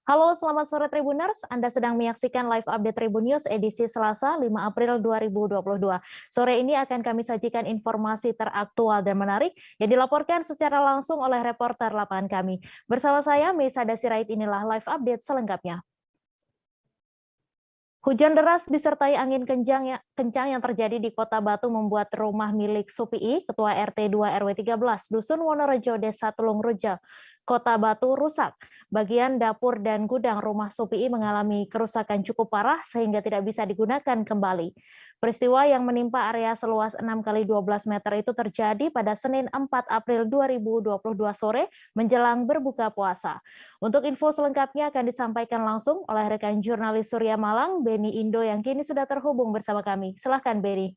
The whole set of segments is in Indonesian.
Halo, selamat sore Tribuners. Anda sedang menyaksikan live update Tribun News edisi Selasa 5 April 2022. Sore ini akan kami sajikan informasi teraktual dan menarik yang dilaporkan secara langsung oleh reporter lapangan kami. Bersama saya, Meisada Sirait, inilah live update selengkapnya. Hujan deras disertai angin kencang yang terjadi di Kota Batu membuat rumah milik Supii, Ketua RT 2 RW 13, Dusun Wonorejo, Desa Tulungrejo, Kota Batu rusak. Bagian dapur dan gudang rumah Supii mengalami kerusakan cukup parah sehingga tidak bisa digunakan kembali. Peristiwa yang menimpa area seluas 6 kali 12 meter itu terjadi pada Senin 4 April 2022 sore menjelang berbuka puasa. Untuk info selengkapnya akan disampaikan langsung oleh rekan jurnalis Surya Malang, Beni Indo yang kini sudah terhubung bersama kami. Silahkan Beni.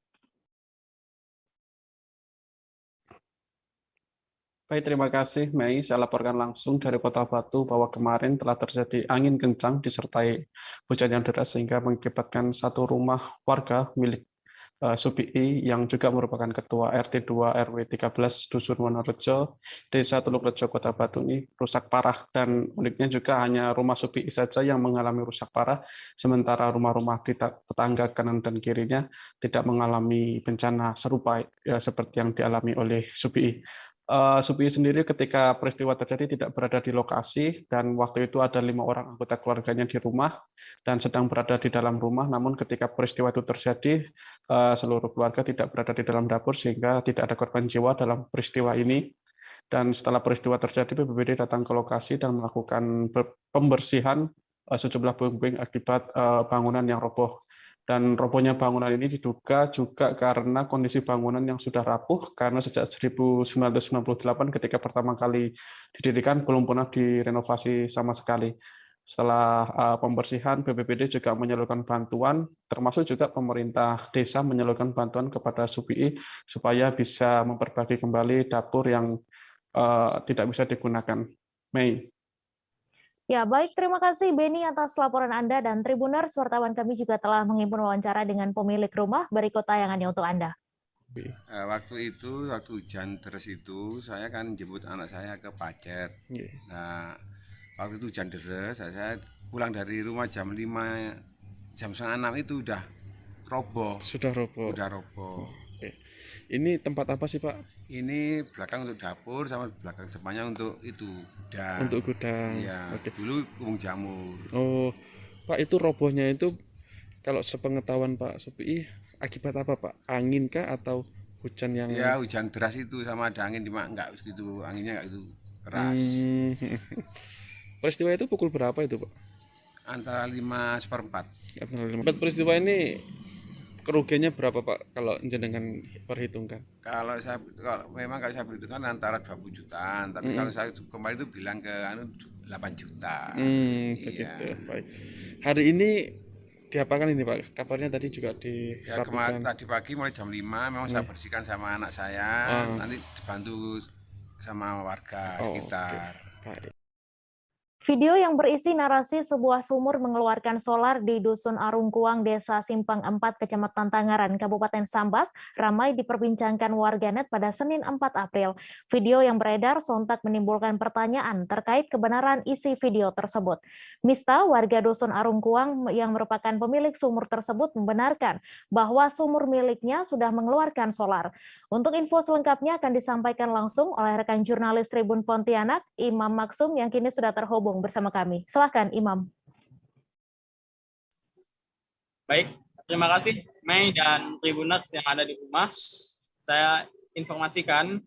Baik, terima kasih Mei. Saya laporkan langsung dari Kota Batu bahwa kemarin telah terjadi angin kencang disertai hujan yang deras sehingga mengakibatkan satu rumah warga milik Supii yang juga merupakan Ketua RT 2 RW 13 Dusun Wonorejo, Desa Tulungrejo, Kota Batu ini rusak parah, dan uniknya juga hanya rumah Supii saja yang mengalami rusak parah, sementara rumah-rumah di tetangga kanan dan kirinya tidak mengalami bencana serupa ya, seperti yang dialami oleh Supii. Supii sendiri ketika peristiwa terjadi tidak berada di lokasi, dan waktu itu ada 5 orang anggota keluarganya di rumah dan sedang berada di dalam rumah. Namun ketika peristiwa itu terjadi, seluruh keluarga tidak berada di dalam dapur sehingga tidak ada korban jiwa dalam peristiwa ini. Dan setelah peristiwa terjadi, BPBD datang ke lokasi dan melakukan pembersihan sejumlah puing-puing akibat bangunan yang roboh. Dan robohnya bangunan ini diduga juga karena kondisi bangunan yang sudah rapuh, karena sejak 1998 ketika pertama kali didirikan belum pernah direnovasi sama sekali. Setelah pembersihan, BPBD juga menyalurkan bantuan, termasuk juga pemerintah desa menyalurkan bantuan kepada Supii supaya bisa memperbaiki kembali dapur yang tidak bisa digunakan. Mei. Ya, baik, terima kasih Beni atas laporan Anda, dan Tribuners, wartawan kami juga telah menghimpun wawancara dengan pemilik rumah. Berikut tayangannya untuk Anda. Waktu hujan deras itu, saya kan jemput anak saya ke Pacet. Nah, waktu itu hujan deras, saya pulang dari rumah jam 5, jam setengah 6 itu udah roboh. Sudah roboh. Udah roboh. Oke. Ini tempat apa sih Pak? Ini belakang untuk dapur, sama belakang depannya untuk itu gudang. Untuk gudang. Iya, Oke. dulu kebun jamur. Oh, Pak, itu robohnya itu kalau sepengetahuan Pak Supii akibat apa Pak? Angin kah atau hujan yang? Ya, hujan deras itu sama ada angin, cuma enggak segitu, anginnya enggak itu keras. Peristiwa itu pukul berapa itu Pak? Antara 5/4. Peristiwa ini kerugiannya berapa Pak kalau jenengan perhitungkan? Kalau memang kalau saya perhitungkan antara 20 jutaan, tapi kalau saya kemarin itu bilang ke 8 juta. Begitu. Baik. Hari ini diapakan ini Pak? Kabarnya tadi juga Ya, kemarin tadi pagi mulai jam 5 memang saya bersihkan sama anak saya, nanti dibantu sama warga sekitar. Baik. Video yang berisi narasi sebuah sumur mengeluarkan solar di Dusun Arungkuang, Desa Simpang 4, Kecamatan Tangaran, Kabupaten Sambas, ramai diperbincangkan warganet pada Senin 4 April. Video yang beredar sontak menimbulkan pertanyaan terkait kebenaran isi video tersebut. Mista, warga Dusun Arungkuang yang merupakan pemilik sumur tersebut, membenarkan bahwa sumur miliknya sudah mengeluarkan solar. Untuk info selengkapnya akan disampaikan langsung oleh rekan jurnalis Tribun Pontianak, Imam Maksum, yang kini sudah terhubung bersama kami. Silakan Imam. Baik, terima kasih Mei dan Tribuners yang ada di rumah. Saya informasikan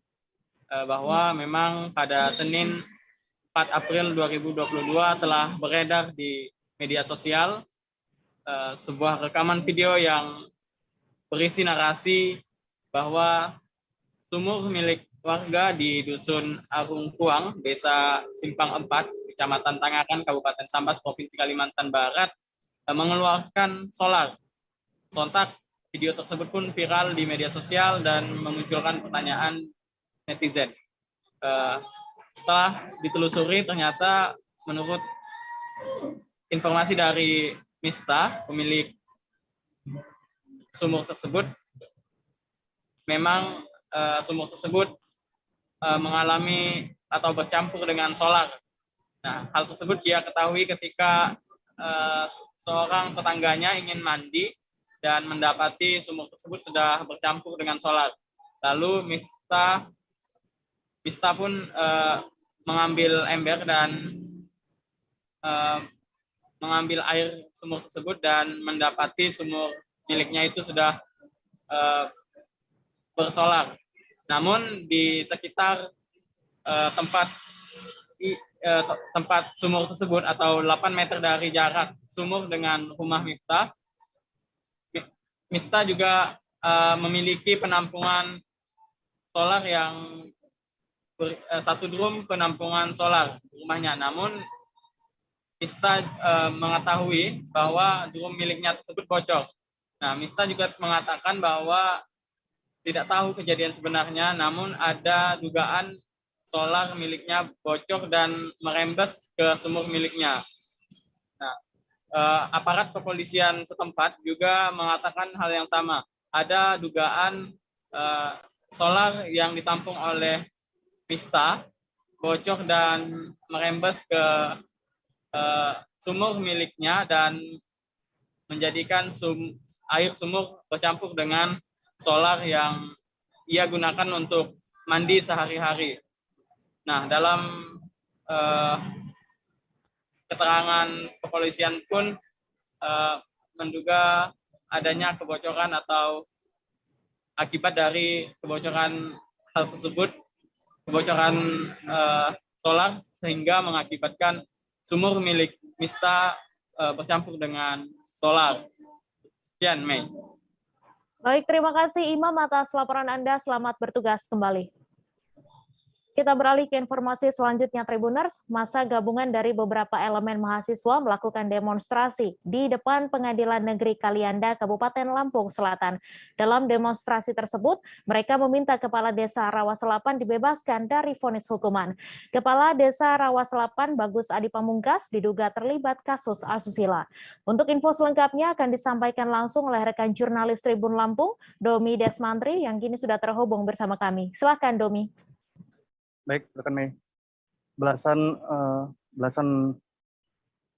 bahwa memang pada Senin 4 April 2022 telah beredar di media sosial sebuah rekaman video yang berisi narasi bahwa sumur milik warga di Dusun Arungkuang, Desa Simpang 4, Kecamatan Tangaran, Kabupaten Sambas, Provinsi Kalimantan Barat, mengeluarkan solar. Sontak video tersebut pun viral di media sosial dan memunculkan pertanyaan netizen. Setelah ditelusuri, ternyata menurut informasi dari Mista, pemilik sumur tersebut, memang sumur tersebut mengalami atau bercampur dengan solar Nah, hal tersebut dia ketahui ketika seorang tetangganya ingin mandi dan mendapati sumur tersebut sudah bercampur dengan solar. Lalu Miftah pun mengambil ember dan mengambil air sumur tersebut dan mendapati sumur miliknya itu sudah bersolar. Namun di sekitar tempat sumur tersebut atau 8 meter dari jarak sumur dengan rumah Miftah juga memiliki penampungan solar yang satu drum penampungan solar di rumahnya. Namun Miftah mengetahui bahwa drum miliknya tersebut bocor. Nah, Miftah juga mengatakan bahwa tidak tahu kejadian sebenarnya, namun ada dugaan solar miliknya bocor dan merembes ke sumur miliknya. Nah, aparat kepolisian setempat juga mengatakan hal yang sama. Ada dugaan solar yang ditampung oleh Miftah bocor dan merembes ke sumur miliknya dan menjadikan air sumur bercampur dengan solar yang ia gunakan untuk mandi sehari-hari. Nah, dalam keterangan kepolisian pun menduga adanya kebocoran atau akibat dari kebocoran hal tersebut, kebocoran solar sehingga mengakibatkan sumur milik Miftah bercampur dengan solar. Sekian, Mei. Baik, terima kasih Imam atas laporan Anda. Selamat bertugas kembali. Kita beralih ke informasi selanjutnya, Tribuners. Masa gabungan dari beberapa elemen mahasiswa melakukan demonstrasi di depan Pengadilan Negeri Kalianda, Kabupaten Lampung Selatan. Dalam demonstrasi tersebut, mereka meminta Kepala Desa Rawa Selapan dibebaskan dari vonis hukuman. Kepala Desa Rawa Selapan, Bagus Adi Pamungkas, diduga terlibat kasus asusila. Untuk info selengkapnya akan disampaikan langsung oleh rekan jurnalis Tribun Lampung, Domi Desmantri, yang kini sudah terhubung bersama kami. Silakan, Domi. Baik, rekan Mei. Belasan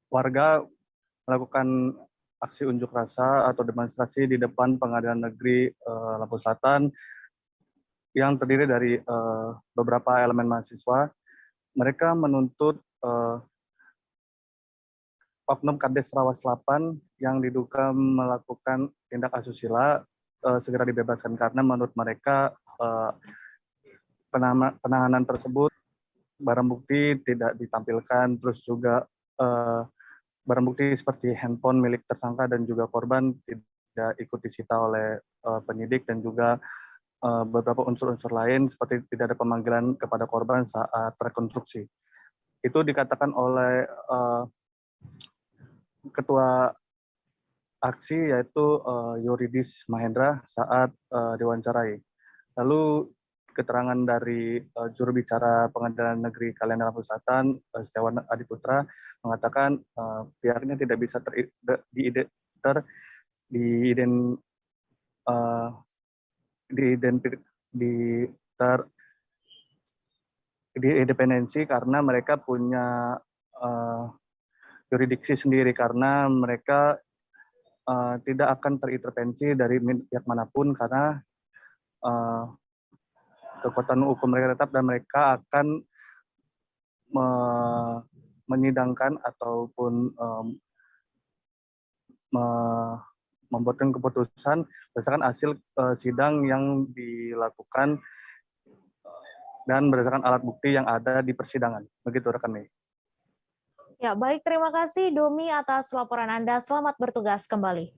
warga melakukan aksi unjuk rasa atau demonstrasi di depan Pengadilan Negeri Lampung Selatan yang terdiri dari beberapa elemen mahasiswa. Mereka menuntut oknum Kades Rawa Selapan yang diduga melakukan tindak asusila segera dibebaskan karena menurut mereka penahanan tersebut barang bukti tidak ditampilkan, terus juga barang bukti seperti handphone milik tersangka dan juga korban tidak ikut disita oleh penyidik, dan juga beberapa unsur-unsur lain seperti tidak ada pemanggilan kepada korban saat rekonstruksi. Itu dikatakan oleh ketua aksi yaitu Yuridis Mahendra saat diwawancarai. Lalu keterangan dari juru bicara Pengadilan Negeri Kalianda Lampung Selatan, Setiawan Adiputra, mengatakan pihaknya tidak bisa diindependensi karena mereka punya yuridiksi sendiri, karena mereka tidak akan terintervensi dari pihak manapun karena kekuatan hukum mereka tetap, dan mereka akan menyidangkan ataupun membuatkan keputusan berdasarkan hasil sidang yang dilakukan dan berdasarkan alat bukti yang ada di persidangan. Begitu rekan Mei. Ya, baik, terima kasih Domi atas laporan Anda. Selamat bertugas kembali.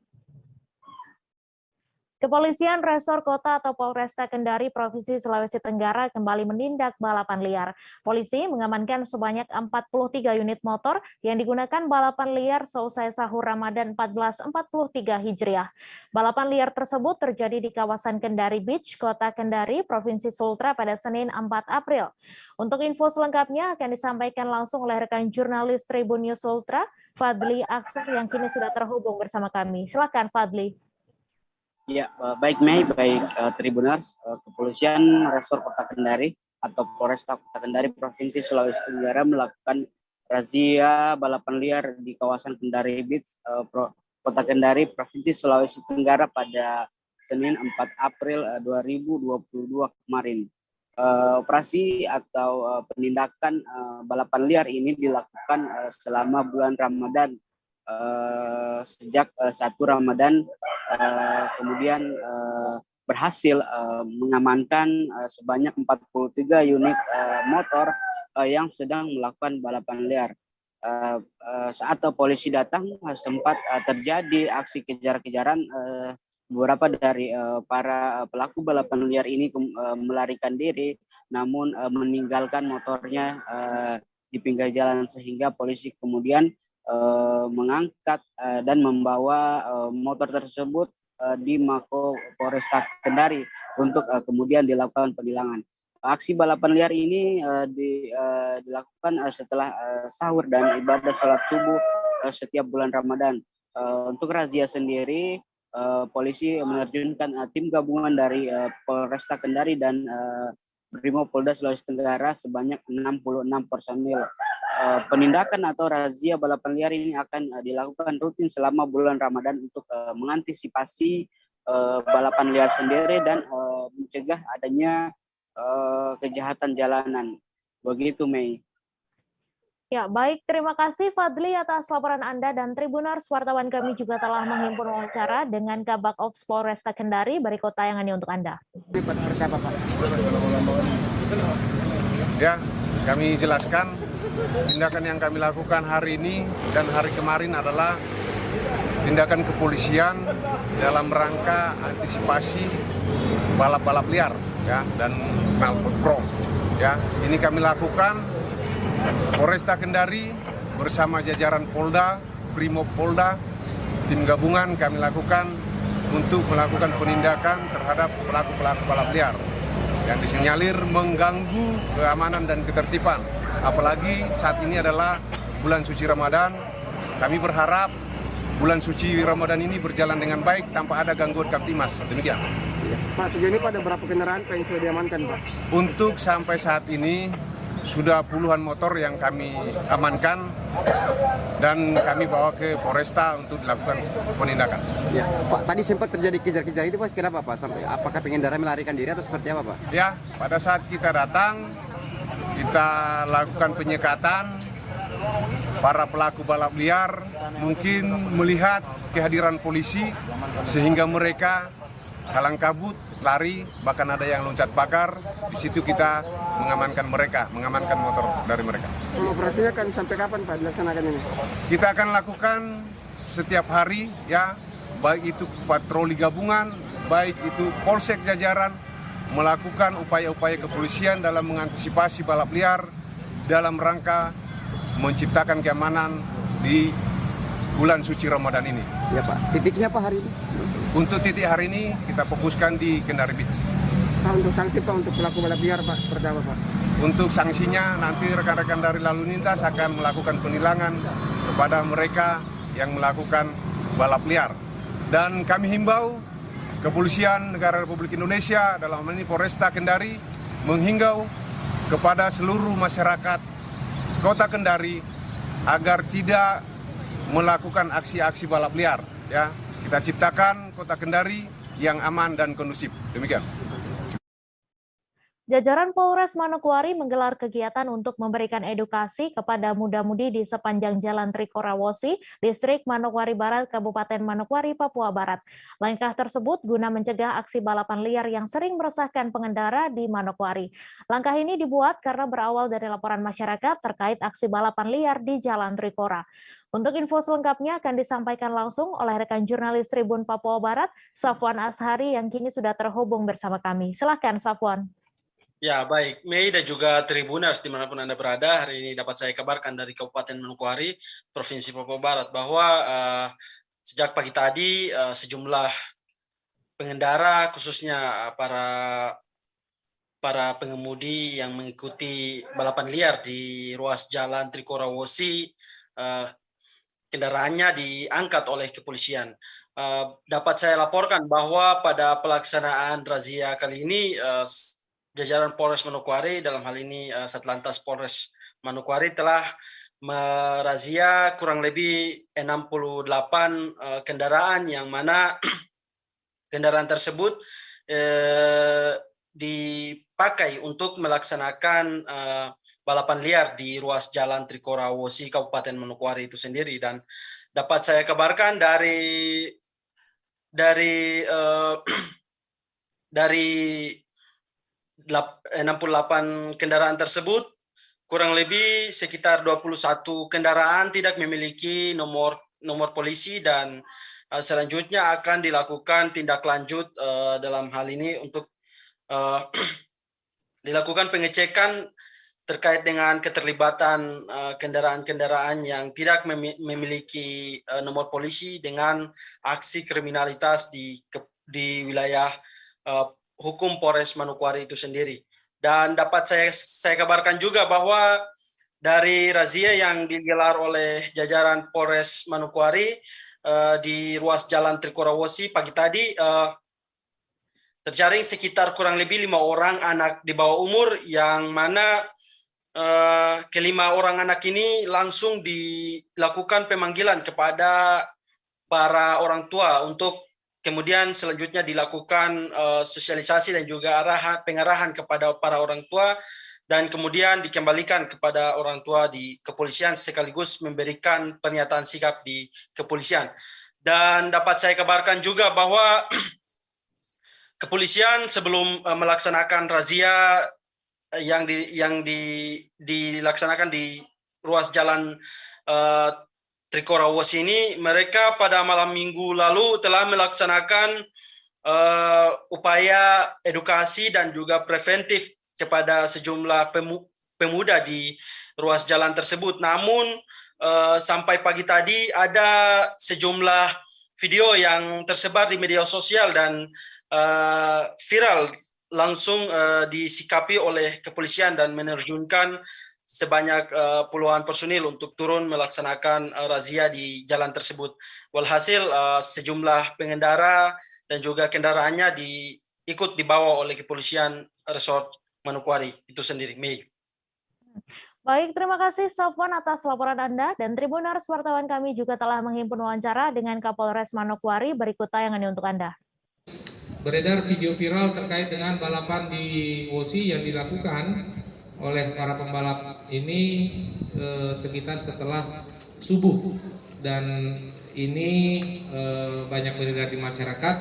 Kepolisian Resor Kota atau Polresta Kendari Provinsi Sulawesi Tenggara kembali menindak balapan liar. Polisi mengamankan sebanyak 43 unit motor yang digunakan balapan liar seusai sahur Ramadan 1443 Hijriah. Balapan liar tersebut terjadi di kawasan Kendari Beach, Kota Kendari, Provinsi Sultra pada Senin 4 April. Untuk info selengkapnya akan disampaikan langsung oleh rekan jurnalis Tribun News Sultra, Fadli Aksan, yang kini sudah terhubung bersama kami. Silakan Fadli. Ya, baik Mei, baik Tribuners, Kepolisian Resor Kota Kendari atau Polresta Kota Kendari Provinsi Sulawesi Tenggara melakukan razia balapan liar di kawasan Kendari Beach, Kota Kendari, Provinsi Sulawesi Tenggara pada Senin 4 April 2022 kemarin. Operasi atau penindakan balapan liar ini dilakukan selama bulan Ramadan, sejak 1 Ramadan, kemudian berhasil mengamankan sebanyak 43 unit motor yang sedang melakukan balapan liar. Saat polisi datang sempat terjadi aksi kejar-kejaran. Beberapa dari para pelaku balapan liar ini melarikan diri, namun meninggalkan motornya di pinggir jalan, sehingga polisi kemudian mengangkat dan membawa motor tersebut di Mako Polresta Kendari untuk kemudian dilakukan penilangan. Aksi balapan liar ini dilakukan setelah sahur dan ibadah sholat subuh setiap bulan Ramadan. Untuk razia sendiri, polisi menerjunkan tim gabungan dari Polresta Kendari dan Brimopolda Sulawesi Tenggara sebanyak 66 personil. Penindakan atau razia balapan liar ini akan dilakukan rutin selama bulan Ramadan untuk mengantisipasi balapan liar sendiri dan mencegah adanya kejahatan jalanan. Begitu, Mei. Ya, baik. Terima kasih Fadli atas laporan Anda, dan Tribuners, wartawan kami juga telah menghimpun wawancara dengan Kabak Ops Polresta Kendari, Bariko tayangannya untuk Anda. Ya, kami jelaskan tindakan yang kami lakukan hari ini dan hari kemarin adalah tindakan kepolisian dalam rangka antisipasi balap-balap liar, ya, dan knalpot prom. Ya, ini kami lakukan Polresta Kendari bersama jajaran Polda, Brimopolda, tim gabungan kami lakukan untuk melakukan penindakan terhadap pelaku-pelaku balap liar yang disinyalir mengganggu keamanan dan ketertiban. Apalagi saat ini adalah bulan suci Ramadan. Kami berharap bulan suci Ramadan ini berjalan dengan baik tanpa ada gangguan Kamtimas. Demikian. Pak, sejauh ini pada berapa kendaraan yang sudah diamankan, Pak? Untuk sampai saat ini sudah puluhan motor yang kami amankan dan kami bawa ke Polresta untuk dilakukan penindakan. Ya, Pak, tadi sempat terjadi kejar-kejar itu, Pak. Kenapa, Pak? Sampai apakah pengendara melarikan diri atau seperti apa, Pak? Ya, pada saat kita datang, kita lakukan penyekatan. Para pelaku balap liar mungkin melihat kehadiran polisi sehingga mereka kalang kabut, lari, bahkan ada yang loncat pagar. Di situ kita mengamankan mereka, mengamankan motor dari mereka. Operasinya akan sampai kapan, Pak, dilaksanakan ini? Kita akan lakukan setiap hari, ya, baik itu patroli gabungan, baik itu polsek jajaran, melakukan upaya-upaya kepolisian dalam mengantisipasi balap liar dalam rangka menciptakan keamanan di bulan suci Ramadan ini. Ya, Pak. Titiknya apa hari ini? Untuk titik hari ini kita fokuskan di Kendari Beach. Pak, untuk sanksi, Pak, untuk pelaku balap liar, Pak, seperti apa, Pak? Untuk sanksinya nanti rekan-rekan dari lalu lintas akan melakukan penilangan kepada mereka yang melakukan balap liar. Dan kami himbau Kepolisian Negara Republik Indonesia, dalam hal ini Polresta Kendari, menghimbau kepada seluruh masyarakat Kota Kendari agar tidak melakukan aksi-aksi balap liar. Ya, kita ciptakan Kota Kendari yang aman dan kondusif. Demikian. Jajaran Polres Manokwari menggelar kegiatan untuk memberikan edukasi kepada muda-mudi di sepanjang Jalan Trikorawosi, Distrik Manokwari Barat, Kabupaten Manokwari, Papua Barat. Langkah tersebut guna mencegah aksi balapan liar yang sering meresahkan pengendara di Manokwari. Langkah ini dibuat karena berawal dari laporan masyarakat terkait aksi balapan liar di Jalan Trikora. Untuk info selengkapnya akan disampaikan langsung oleh rekan jurnalis Tribun Papua Barat, Safwan Ashari, yang kini sudah terhubung bersama kami. Silakan, Safwan. Ya, baik. Mei dan juga Tribuners dimanapun Anda berada, hari ini dapat saya kabarkan dari Kabupaten Manokwari, Provinsi Papua Barat, bahwa sejak pagi tadi sejumlah pengendara, khususnya para pengemudi yang mengikuti balapan liar di ruas Jalan Trikorawosi, kendaraannya diangkat oleh kepolisian. Dapat saya laporkan bahwa pada pelaksanaan razia kali ini, jajaran Polres Manokwari, dalam hal ini Satlantas Polres Manokwari, telah merazia kurang lebih 68 kendaraan, yang mana kendaraan tersebut dipakai untuk melaksanakan balapan liar di ruas jalan Trikora Wosi Kabupaten Manokwari itu sendiri. Dan dapat saya kabarkan dari 68 kendaraan tersebut, kurang lebih sekitar 21 kendaraan tidak memiliki nomor polisi, dan selanjutnya akan dilakukan tindak lanjut dalam hal ini untuk dilakukan pengecekan terkait dengan keterlibatan kendaraan-kendaraan yang tidak memiliki nomor polisi dengan aksi kriminalitas di wilayah hukum Polres Manokwari itu sendiri. Dan dapat saya kabarkan juga bahwa dari razia yang digelar oleh jajaran Polres Manokwari di ruas jalan Trikora Wosi pagi tadi, terjaring sekitar kurang lebih 5 orang anak di bawah umur, yang mana kelima orang anak ini langsung dilakukan pemanggilan kepada para orang tua untuk kemudian selanjutnya dilakukan sosialisasi dan juga pengarahan kepada para orang tua, dan kemudian dikembalikan kepada orang tua di kepolisian sekaligus memberikan pernyataan sikap di kepolisian. Dan dapat saya kabarkan juga bahwa kepolisian sebelum melaksanakan razia yang dilaksanakan di ruas jalan Trikora Wosi ini, mereka pada malam minggu lalu telah melaksanakan upaya edukasi dan juga preventif kepada sejumlah pemuda di ruas jalan tersebut. Namun sampai pagi tadi ada sejumlah video yang tersebar di media sosial dan viral, langsung disikapi oleh kepolisian dan menerjunkan sebanyak puluhan personil untuk turun melaksanakan razia di jalan tersebut. Walhasil sejumlah pengendara dan juga kendaraannya ikut dibawa oleh kepolisian Resort Manokwari itu sendiri. Mei. Baik, terima kasih Sofwan atas laporan Anda, dan Tribuners wartawan kami juga telah menghimpun wawancara dengan Kapolres Manokwari. Berikut tayangannya untuk Anda. Beredar video viral terkait dengan balapan di Wosi yang dilakukan oleh para pembalap ini sekitar setelah subuh, dan ini banyak beredar di masyarakat.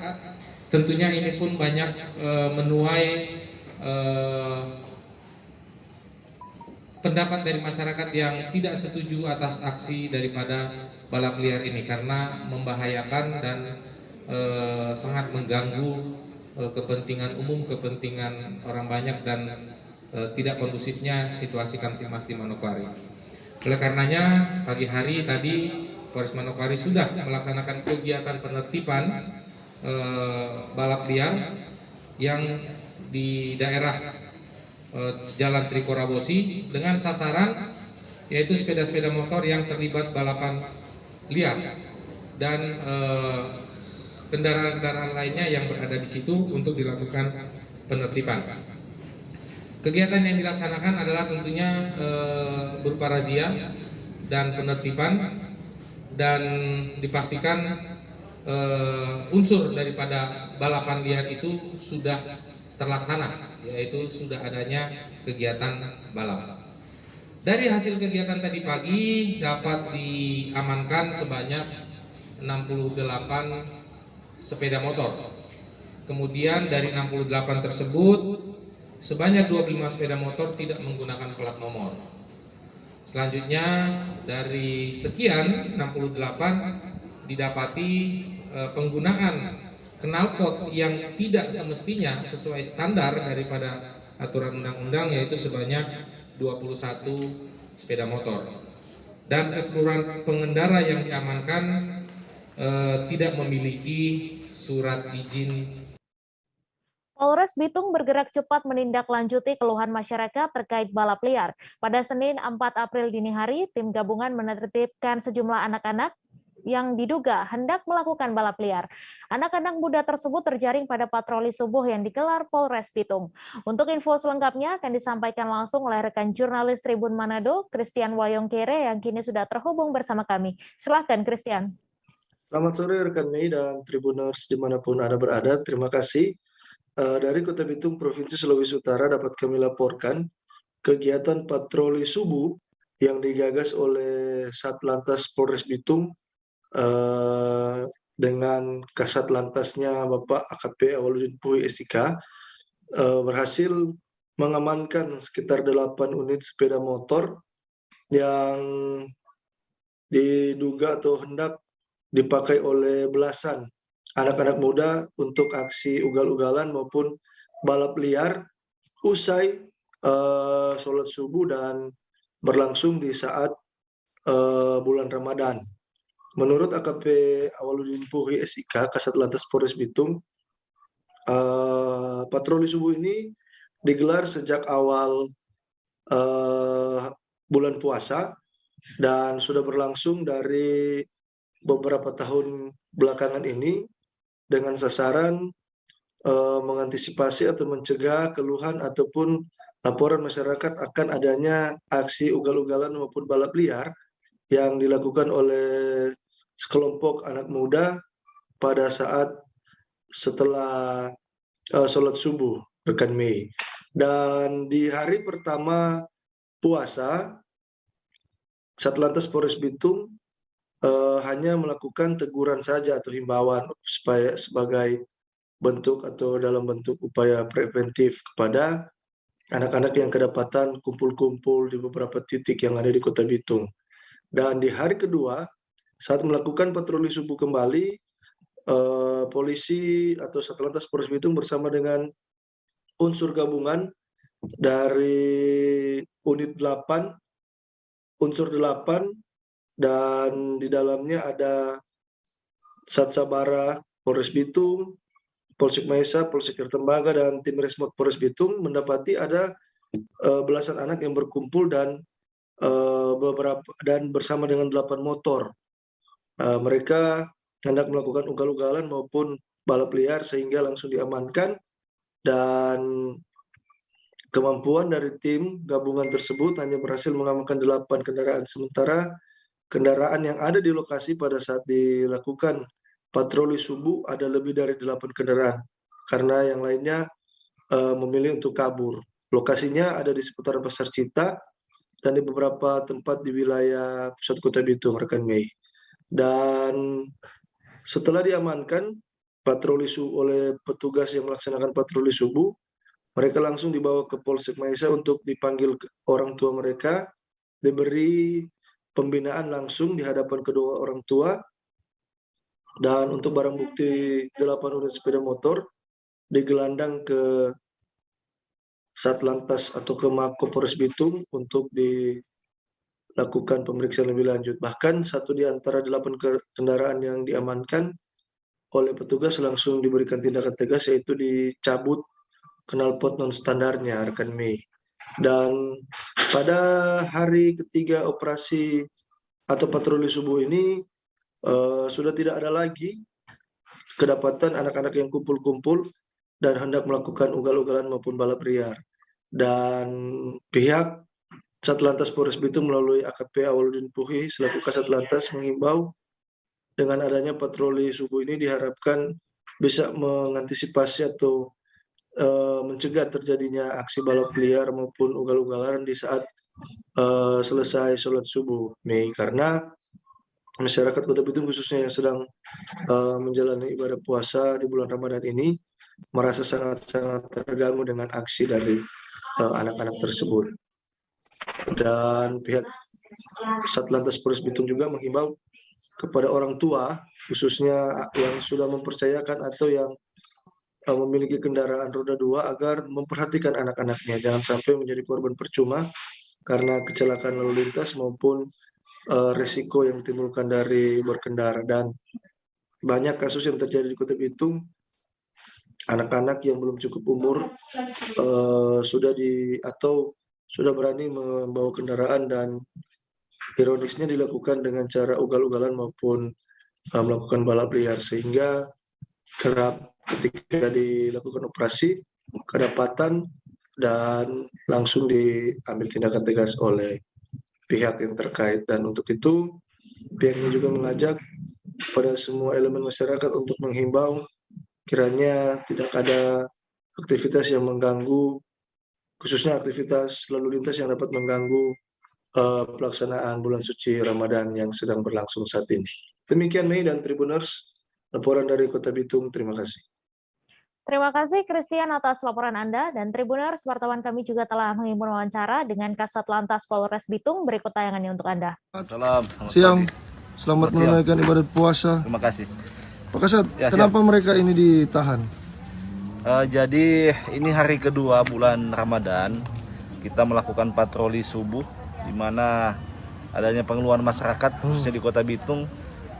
Tentunya ini pun banyak menuai pendapat dari masyarakat yang tidak setuju atas aksi daripada balap liar ini, karena membahayakan dan sangat mengganggu kepentingan umum, kepentingan orang banyak, dan tidak kondusifnya situasi Kamtibmas di Manokwari. Oleh karenanya pagi hari tadi Polres Manokwari sudah melaksanakan kegiatan penertiban balap liar yang di daerah Jalan Trikora Wosi dengan sasaran yaitu sepeda-sepeda motor yang terlibat balapan liar dan kendaraan-kendaraan lainnya yang berada di situ untuk dilakukan penertiban. Kegiatan yang dilaksanakan adalah tentunya berupa razia dan penertiban, dan dipastikan unsur daripada balapan liar itu sudah terlaksana, yaitu sudah adanya kegiatan balap. Dari hasil kegiatan tadi pagi dapat diamankan sebanyak 68 sepeda motor. Kemudian dari 68 tersebut sebanyak 25 sepeda motor tidak menggunakan plat nomor. Selanjutnya dari sekian 68 didapati penggunaan knalpot yang tidak semestinya sesuai standar daripada aturan undang-undang, yaitu sebanyak 21 sepeda motor. Dan keseluruhan pengendara yang diamankan tidak memiliki surat izin. Polres Bitung bergerak cepat menindaklanjuti keluhan masyarakat terkait balap liar. Pada Senin 4 April dini hari, tim gabungan menertibkan sejumlah anak-anak yang diduga hendak melakukan balap liar. Anak-anak muda tersebut terjaring pada patroli subuh yang digelar Polres Bitung. Untuk info selengkapnya akan disampaikan langsung oleh rekan jurnalis Tribun Manado, Christian Wayongkere, yang kini sudah terhubung bersama kami. Silakan, Christian. Selamat sore rekan Mei dan Tribuners dimanapun Anda berada. Terima kasih. Dari Kota Bitung, Provinsi Sulawesi Utara dapat kami laporkan kegiatan patroli subuh yang digagas oleh Satlantas Polres Bitung dengan Kasat Lantasnya Bapak AKP Awaludin Puhi SIK berhasil mengamankan sekitar 8 unit sepeda motor yang diduga atau hendak dipakai oleh belasan anak-anak muda untuk aksi ugal-ugalan maupun balap liar usai sholat subuh dan berlangsung di saat bulan Ramadan. Menurut AKP Awaludin Puhi SIK, Kasat Lantas Polres Bitung, patroli subuh ini digelar sejak awal bulan puasa dan sudah berlangsung dari beberapa tahun belakangan ini dengan sasaran mengantisipasi atau mencegah keluhan ataupun laporan masyarakat akan adanya aksi ugal-ugalan maupun balap liar yang dilakukan oleh sekelompok anak muda pada saat setelah sholat subuh, rekan Mei. Dan di hari pertama puasa, Satlantas Polres Bitung hanya melakukan teguran saja atau himbauan supaya sebagai bentuk atau dalam bentuk upaya preventif kepada anak-anak yang kedapatan kumpul-kumpul di beberapa titik yang ada di Kota Bitung. Dan di hari kedua, saat melakukan patroli subuh kembali, polisi atau Satlantas Polres Bitung bersama dengan unsur gabungan dari unit 8, unsur 8, dan di dalamnya ada Satsabara Polres Bitung, Polsek Maesa, Polsek Kertembaga, dan tim Resmot Polres Bitung mendapati ada belasan anak yang berkumpul dan bersama dengan 8 motor. Mereka hendak melakukan ugal-ugalan maupun balap liar sehingga langsung diamankan, dan kemampuan dari tim gabungan tersebut hanya berhasil mengamankan 8 kendaraan, sementara kendaraan yang ada di lokasi pada saat dilakukan patroli subuh ada lebih dari 8 kendaraan, karena yang lainnya memilih untuk kabur. Lokasinya ada di seputaran Pasar Cita dan di beberapa tempat di wilayah pusat Kota Bitung, rekan Mei. Dan setelah diamankan patroli subuh oleh petugas yang melaksanakan patroli subuh, mereka langsung dibawa ke Polsek Maesa untuk dipanggil orang tua mereka, diberi pembinaan langsung di hadapan kedua orang tua, dan untuk barang bukti 8 unit sepeda motor digelandang ke Satlantas atau ke Mako Polres Bitung untuk dilakukan pemeriksaan lebih lanjut. Bahkan satu di antara 8 kendaraan yang diamankan oleh petugas langsung diberikan tindakan tegas, yaitu dicabut knalpot non standarnya, rekan Mei. Dan pada hari ketiga operasi atau patroli subuh ini sudah tidak ada lagi kedapatan anak-anak yang kumpul-kumpul dan hendak melakukan ugal-ugalan maupun balap liar. Dan pihak Satlantas Polres Bitung melalui AKP Awaludin Puhi selaku Kasat Lantas mengimbau dengan adanya patroli subuh ini diharapkan bisa mengantisipasi atau mencegah terjadinya aksi balap liar maupun ugal-ugalan di saat selesai sholat subuh, Mei, karena masyarakat Kota Bitung khususnya yang sedang menjalani ibadah puasa di bulan Ramadan ini merasa sangat-sangat terganggu dengan aksi dari anak-anak tersebut. Dan pihak Satlantas Polres Bitung juga menghimbau kepada orang tua khususnya yang sudah mempercayakan atau yang memiliki kendaraan roda 2 agar memperhatikan anak-anaknya, jangan sampai menjadi korban percuma karena kecelakaan lalu lintas maupun risiko yang ditimbulkan dari berkendara. Dan banyak kasus yang terjadi di Kota Bitung, anak-anak yang belum cukup umur sudah berani membawa kendaraan, dan ironisnya dilakukan dengan cara ugal-ugalan maupun melakukan balap liar, sehingga kerap ketika dilakukan operasi kedapatan dan langsung diambil tindakan tegas oleh pihak yang terkait. Dan untuk itu pihaknya juga mengajak pada semua elemen masyarakat untuk menghimbau kiranya tidak ada aktivitas yang mengganggu, khususnya aktivitas lalu lintas yang dapat mengganggu pelaksanaan bulan suci Ramadan yang sedang berlangsung saat ini. Demikian Mei dan Tribuners, laporan dari Kota Bitung. Terima kasih. Terima kasih Christian atas laporan Anda, dan Tribuners, wartawan kami juga telah mengimpun wawancara dengan Kasat Lantas Polres Bitung. Berikut tayangannya untuk Anda. Selamat siang, selamat menunaikan ibadah puasa. Terima kasih. Pak Kasat, kenapa mereka ini ditahan? Jadi ini hari kedua bulan Ramadan, kita melakukan patroli subuh, di mana adanya pengeluaran masyarakat, khususnya di Kota Bitung.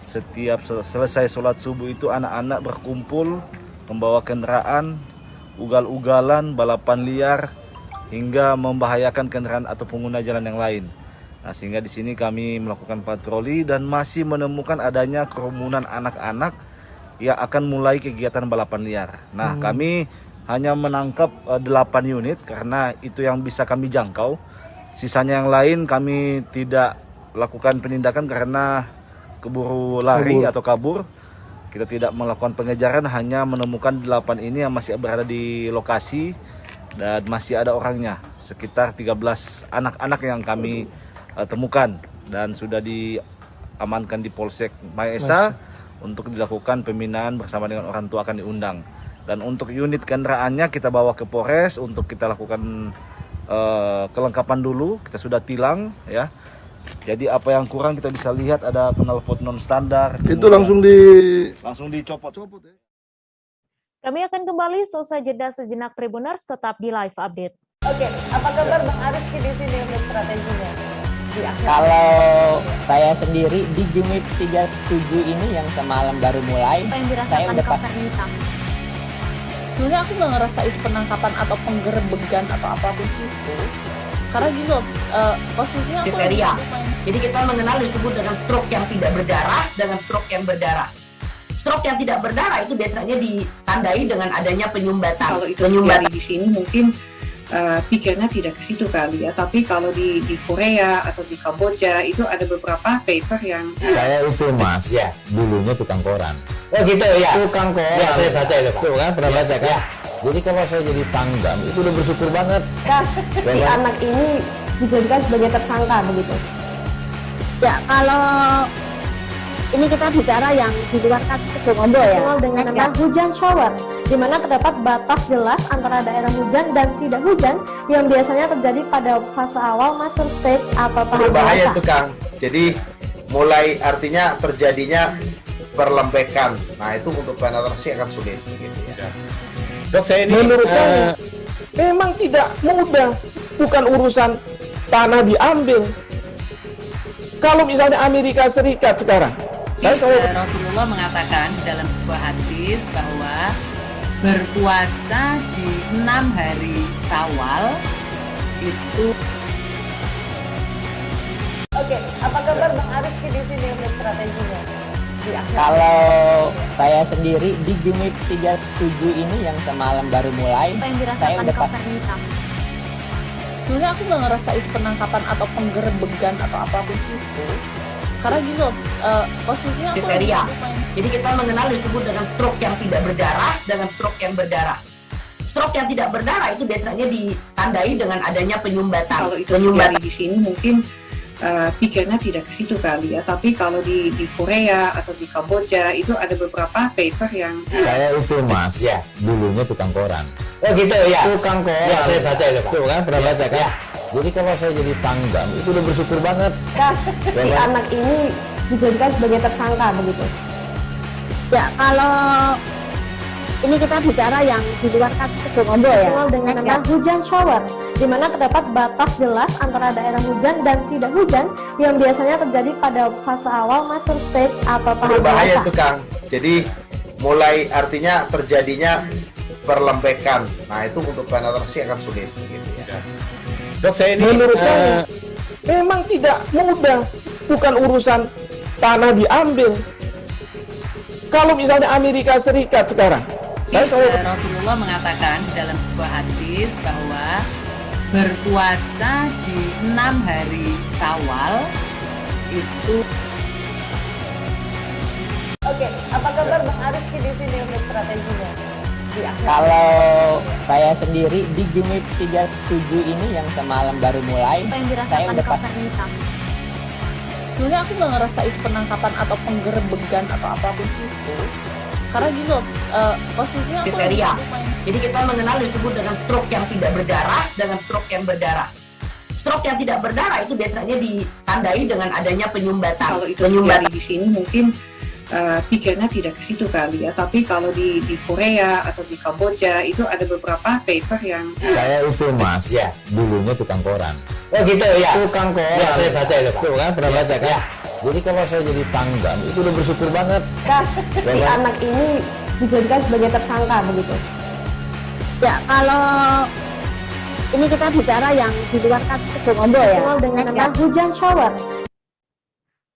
Setiap selesai sholat subuh itu anak-anak berkumpul, membawa kendaraan, ugal-ugalan, balapan liar, hingga membahayakan kendaraan atau pengguna jalan yang lain. Nah, sehingga di sini kami melakukan patroli dan masih menemukan adanya kerumunan anak-anak yang akan mulai kegiatan balapan liar. Nah, kami hanya menangkap 8 unit karena itu yang bisa kami jangkau. Sisanya yang lain kami tidak lakukan penindakan karena keburu lari atau kabur. Kita tidak melakukan pengejaran, hanya menemukan 8 ini yang masih berada di lokasi dan masih ada orangnya. Sekitar 13 anak-anak yang kami temukan dan sudah diamankan di Polsek Maesa untuk dilakukan pembinaan bersama dengan orang tua akan diundang. Dan untuk unit kendaraannya kita bawa ke Polres untuk kita lakukan kelengkapan dulu. Kita sudah tilang ya. Jadi apa yang kurang kita bisa lihat ada knalpot non standar. Itu langsung dicopot. Ya. Kami akan kembali seusai jeda sejenak. Tribuners, tetap di live update. Oke, apa kabar Bang Arif di sini untuk strateginya? Kalau saya sendiri di unit 37 ini yang semalam baru mulai, saya udah pasti. Sebenarnya aku nggak ngerasa itu penangkapan atau penggerebegan atau apapun itu. Karena gitu, posisinya aku kriteria. Jadi kita mengenal disebut dengan stroke yang tidak berdarah dengan stroke yang berdarah. Stroke yang tidak berdarah itu biasanya ditandai dengan adanya penyumbatan. Kalau itu terjadi di sini mungkin pikirnya tidak ke situ kali ya. Tapi kalau di Korea atau di Kamboja itu ada beberapa paper yang saya itu Mas, ya, dulunya tukang koran. Oh gitu ya. Tukang koran. Ya, saya baca itu Pak. Tuh kan pernah baca kan? Ya. Jadi kalau saya jadi pangdam itu udah bersyukur banget. Si anak ini dijadikan sebagai tersangka begitu. Ya, kalau ini kita bicara yang di luar kasus Bongombo ya. Dengan nama hujan shower, di mana terdapat batas jelas antara daerah hujan dan tidak hujan yang biasanya terjadi pada fase awal mature stage atau tahap berbahaya itu Kang. Jadi mulai artinya terjadinya perlembekan. Nah itu untuk penetrasi akan sulit. Gitu ya. Dok, saya ini menurut saya memang tidak mudah, bukan urusan tanah diambil. Kalau misalnya Amerika Serikat sekarang, Rasulullah mengatakan dalam sebuah hadis bahwa berpuasa di 6 hari Syawal itu. Oke, apa kabar Bang Arif di sini untuk strateginya? Kalau saya sendiri di unit 37 ini yang semalam baru mulai, saya udah pasti. Sebenarnya aku nggak ngerasa itu penangkapan atau penggerebegan atau apapun itu. Karena gitu, posisinya aku kriteria. Jadi kita mengenal disebut dengan stroke yang tidak berdarah dengan stroke yang berdarah. Stroke yang tidak berdarah itu biasanya ditandai dengan adanya penyumbatan. Kalau itu terjadi di sini mungkin pikirnya tidak ke situ kali ya. Tapi kalau di Korea atau di Kamboja itu ada beberapa paper yang saya itu Mas, ya, dulunya tukang koran. Oh gitu ya. Tukang koran. Ya, saya baca itu Pak. Tuh kan pernah baca kan? Ya. Jadi kalau saya jadi pangdam itu udah bersyukur banget. Si anak ini dijadikan sebagai tersangka begitu. Ya, kalau ini kita bicara yang di luar kasus Bongombo ya. Dengan nama hujan shower, di mana terdapat batas jelas antara daerah hujan dan tidak hujan yang biasanya terjadi pada fase awal mature stage atau tahap berbahaya dewasa. itu Kang. Jadi mulai artinya terjadinya perlembekan. Nah itu untuk penetrasi akan sulit. Gitu ya. Dok, saya ini menurut saya memang tidak mudah, bukan urusan tanah diambil. Kalau misalnya Amerika Serikat sekarang, Rasulullah mengatakan dalam sebuah hadis bahwa berpuasa di 6 hari Syawal itu. Oke, apa kabar Bang Arif di sini untuk strateginya? Kalau saya sendiri di Jumit 37 ini yang semalam baru mulai, saya udah pasti. Sebenarnya aku nggak ngerasa itu penangkapan atau penggerebegan atau apapun itu. Karena gitu, posisinya aku kriteria. Jadi kita mengenal disebut dengan stroke yang tidak berdarah dengan stroke yang berdarah. Stroke yang tidak berdarah itu biasanya ditandai dengan adanya penyumbatan. Kalau itu terjadi di sini mungkin pikirnya tidak ke situ kali ya. Tapi kalau di Korea atau di Kamboja itu ada beberapa paper yang saya itu Mas, ya, dulunya tukang koran. Oh gitu ya. Tukang koran. Ya, saya baca itu Pak. Tuh kan pernah baca kan? Ya. Jadi kalau saya jadi pangdam itu udah bersyukur banget. Si anak ini dijadikan sebagai tersangka begitu. Ya kalau ini kita bicara yang di luar kasus Bongombo ya. Dengan hujan shower.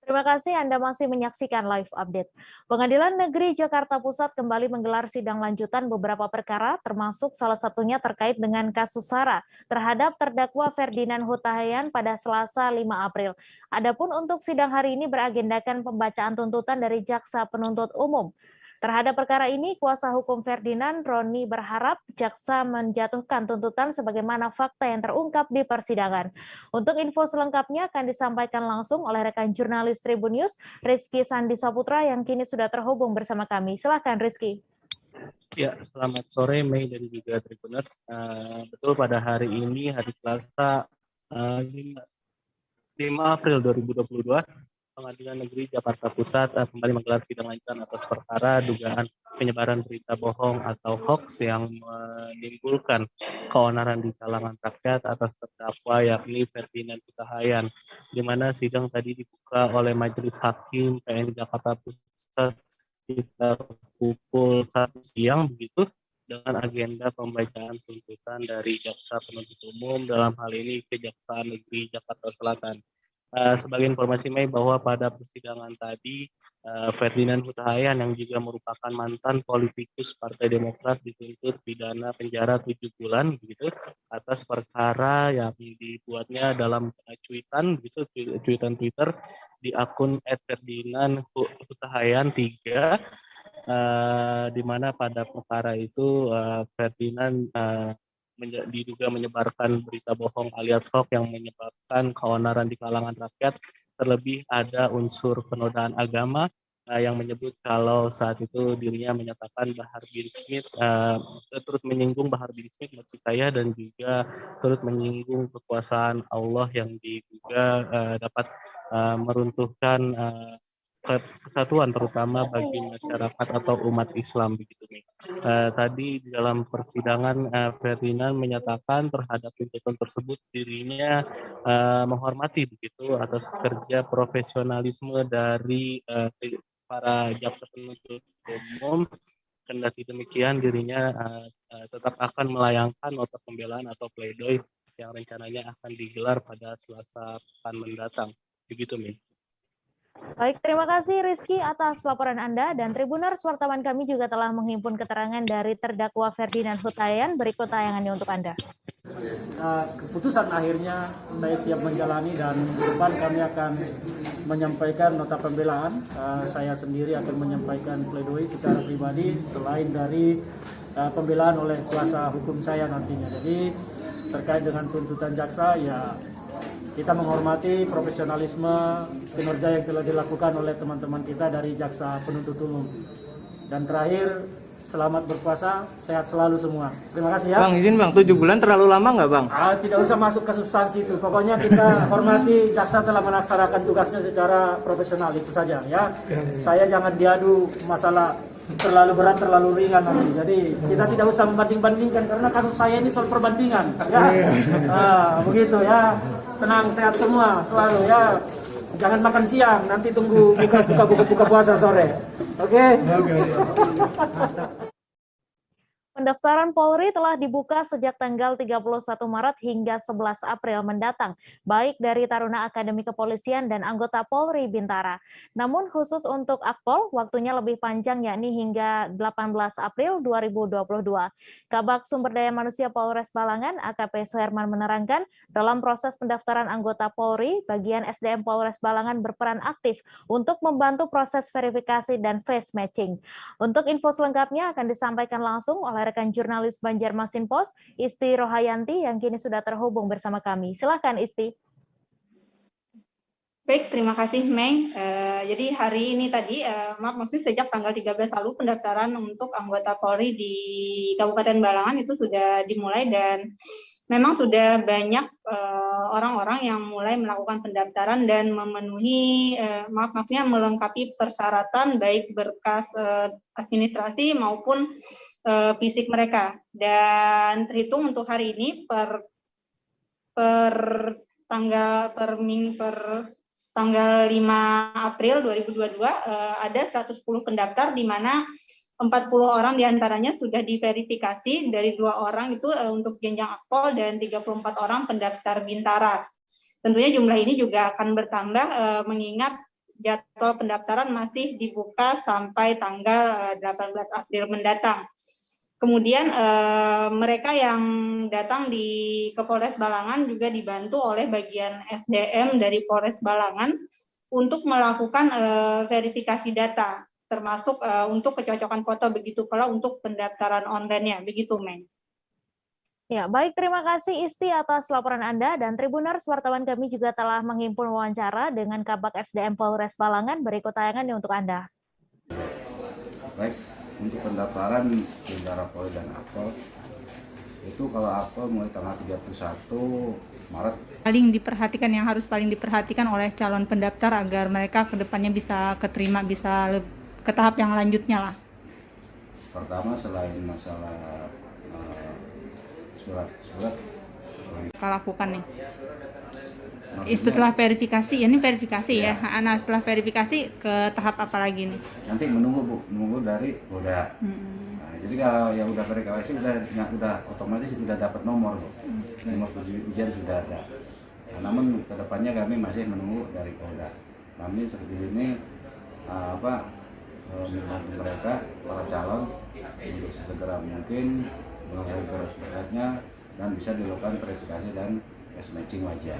Terima kasih Anda masih menyaksikan live update. Pengadilan Negeri Jakarta Pusat kembali menggelar sidang lanjutan beberapa perkara, termasuk salah satunya terkait dengan kasus SARA terhadap terdakwa Ferdinand Hutahayan pada Selasa 5 April. Adapun untuk sidang hari ini beragendakan pembacaan tuntutan dari Jaksa Penuntut Umum. Terhadap perkara ini, kuasa hukum Ferdinand, Roni, berharap jaksa menjatuhkan tuntutan sebagaimana fakta yang terungkap di persidangan. Untuk info selengkapnya akan disampaikan langsung oleh rekan jurnalis Tribun News, Rizky Sandi Saputra, yang kini sudah terhubung bersama kami. Silakan Rizky. Ya, selamat sore Mei dan juga Tribuners. Betul pada hari ini, hari Selasa 5 April 2022, Pengadilan Negeri Jakarta Pusat kembali menggelar sidang lanjutan atas perkara dugaan penyebaran berita bohong atau hoax yang menimbulkan keonaran di kalangan rakyat atas terdakwa yakni Ferdinand Hutahayan, di mana sidang tadi dibuka oleh Majelis Hakim PN Jakarta Pusat sekitar pukul 1 siang begitu, dengan agenda pembacaan tuntutan dari Jaksa Penuntut Umum, dalam hal ini Kejaksaan Negeri Jakarta Selatan. Sebagai informasi Mei bahwa pada persidangan tadi Ferdinand Hutahayan yang juga merupakan mantan politikus Partai Demokrat dituntut pidana penjara 7 bulan begitu atas perkara yang dibuatnya dalam cuitan begitu, cuitan Twitter di akun @Ferdinand Hutahayan 3, di mana pada perkara itu Ferdinand diduga menyebarkan berita bohong alias hoax yang menyebabkan keonaran di kalangan rakyat, terlebih ada unsur penodaan agama yang menyebut kalau saat itu dirinya menyatakan Bahar bin Smith, turut menyinggung Bahar bin Smith maksud saya, dan juga turut menyinggung kekuasaan Allah yang diduga dapat meruntuhkan kesatuan terutama bagi masyarakat atau umat Islam begitu nih. Tadi di dalam persidangan Ferdinand menyatakan terhadap tuntutan tersebut dirinya menghormati begitu atas kerja profesionalisme dari para jaksa penuntut umum. Kendati demikian dirinya tetap akan melayangkan nota pembelaan atau pledoi yang rencananya akan digelar pada Selasa pekan mendatang. Begitu nih. Baik, terima kasih Rizky atas laporan Anda, dan Tribuners, wartawan kami juga telah menghimpun keterangan dari terdakwa Ferdinand Hutahayan. Berikut tayangannya untuk Anda. Keputusan akhirnya saya siap menjalani, dan ke depan kami akan menyampaikan nota pembelaan. Saya sendiri akan menyampaikan pledoi secara pribadi selain dari pembelaan oleh kuasa hukum saya nantinya. Jadi terkait dengan tuntutan jaksa, ya kita menghormati profesionalisme kinerja yang telah dilakukan oleh teman-teman kita dari Jaksa Penuntut Umum. Dan terakhir, selamat berpuasa, sehat selalu semua. Terima kasih ya. Bang, izin Bang, 7 bulan terlalu lama nggak Bang? Tidak usah masuk ke substansi itu. Pokoknya kita hormati jaksa telah melaksanakan tugasnya secara profesional, itu saja ya. Saya jangan diadu masalah terlalu berat, terlalu ringan nanti. Jadi kita tidak usah membanding-bandingkan karena kasus saya ini soal perbandingan. Ya, begitu ya. Tenang, sehat semua selalu ya. Jangan makan siang, nanti tunggu buka puasa sore. Oke? Pendaftaran Polri telah dibuka sejak tanggal 31 Maret hingga 11 April mendatang, baik dari Taruna Akademi Kepolisian dan anggota Polri Bintara. Namun khusus untuk Akpol, waktunya lebih panjang yakni hingga 18 April 2022. Kabag Sumber Daya Manusia Polres Balangan, AKP Suherman menerangkan, dalam proses pendaftaran anggota Polri, bagian SDM Polres Balangan berperan aktif untuk membantu proses verifikasi dan face matching. Untuk info selengkapnya akan disampaikan langsung oleh rekan jurnalis Banjarmasin Post, Isti Rohayanti, yang kini sudah terhubung bersama kami. Silakan Isti. Baik, terima kasih Mei. Jadi hari ini tadi, maksudnya sejak tanggal 13 lalu pendaftaran untuk anggota Polri di Kabupaten Balangan itu sudah dimulai dan memang sudah banyak orang-orang yang mulai melakukan pendaftaran dan memenuhi, maksudnya melengkapi persyaratan baik berkas administrasi maupun fisik mereka. Dan terhitung untuk hari ini per tanggal 5 April 2022 ada 110 pendaftar di mana 40 orang diantaranya sudah diverifikasi, dari 2 orang itu untuk jenjang Akpol dan 34 orang pendaftar Bintara. Tentunya jumlah ini juga akan bertambah mengingat jadwal pendaftaran masih dibuka sampai tanggal 18 April mendatang. Kemudian mereka yang datang ke Polres Balangan juga dibantu oleh bagian SDM dari Polres Balangan untuk melakukan verifikasi data, termasuk untuk kecocokan foto, begitu pula untuk pendaftaran online-nya, begitu Meng. Ya, baik, terima kasih Isti atas laporan Anda, dan Tribuners, wartawan kami juga telah menghimpun wawancara dengan Kabag SDM Polres Balangan. Berikut tayangannya untuk Anda. Baik, untuk pendaftaran Bintara Polri dan Akpol, itu kalau Akpol mulai tanggal 31 Maret. Yang harus paling diperhatikan oleh calon pendaftar agar mereka kedepannya bisa keterima, bisa ke tahap yang lanjutnya lah. Pertama, selain masalah surat kita lakukan nih. Setelah verifikasi, ini verifikasi ya. Nah, setelah verifikasi ke tahap apa lagi nih? Nanti menunggu dari Polda. Nah, jadi kalau yang udah verifikasi udah otomatis sudah dapat nomor, nomor ujian sudah ada. Nah, namun kedepannya kami masih menunggu dari Polda. Kami seperti ini membantu mereka, para calon, untuk segera mungkin melakukan berat-beratnya dan bisa dilakukan verifikasi dan face matching wajah.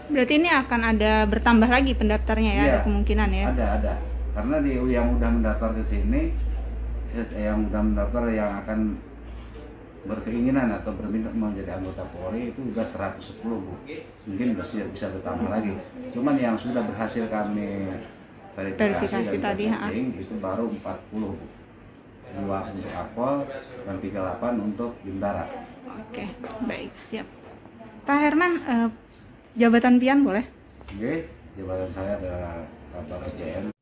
Berarti ini akan ada bertambah lagi pendaftarnya ya, ada kemungkinan ya? Ada. Karena yang udah mendaftar ke sini, yang udah mendaftar yang akan berkeinginan atau berminat menjadi anggota Polri itu udah 110 Bu. Mungkin bisa bertambah lagi. Cuman yang sudah berhasil kami verifikasi dan tadi itu baru 40 Bu. 2 untuk Akpol dan 38 untuk Bintara. Oke, baik, siap. Pak Herman, jabatan pian boleh? Oke, jabatan saya adalah Kabag SDM.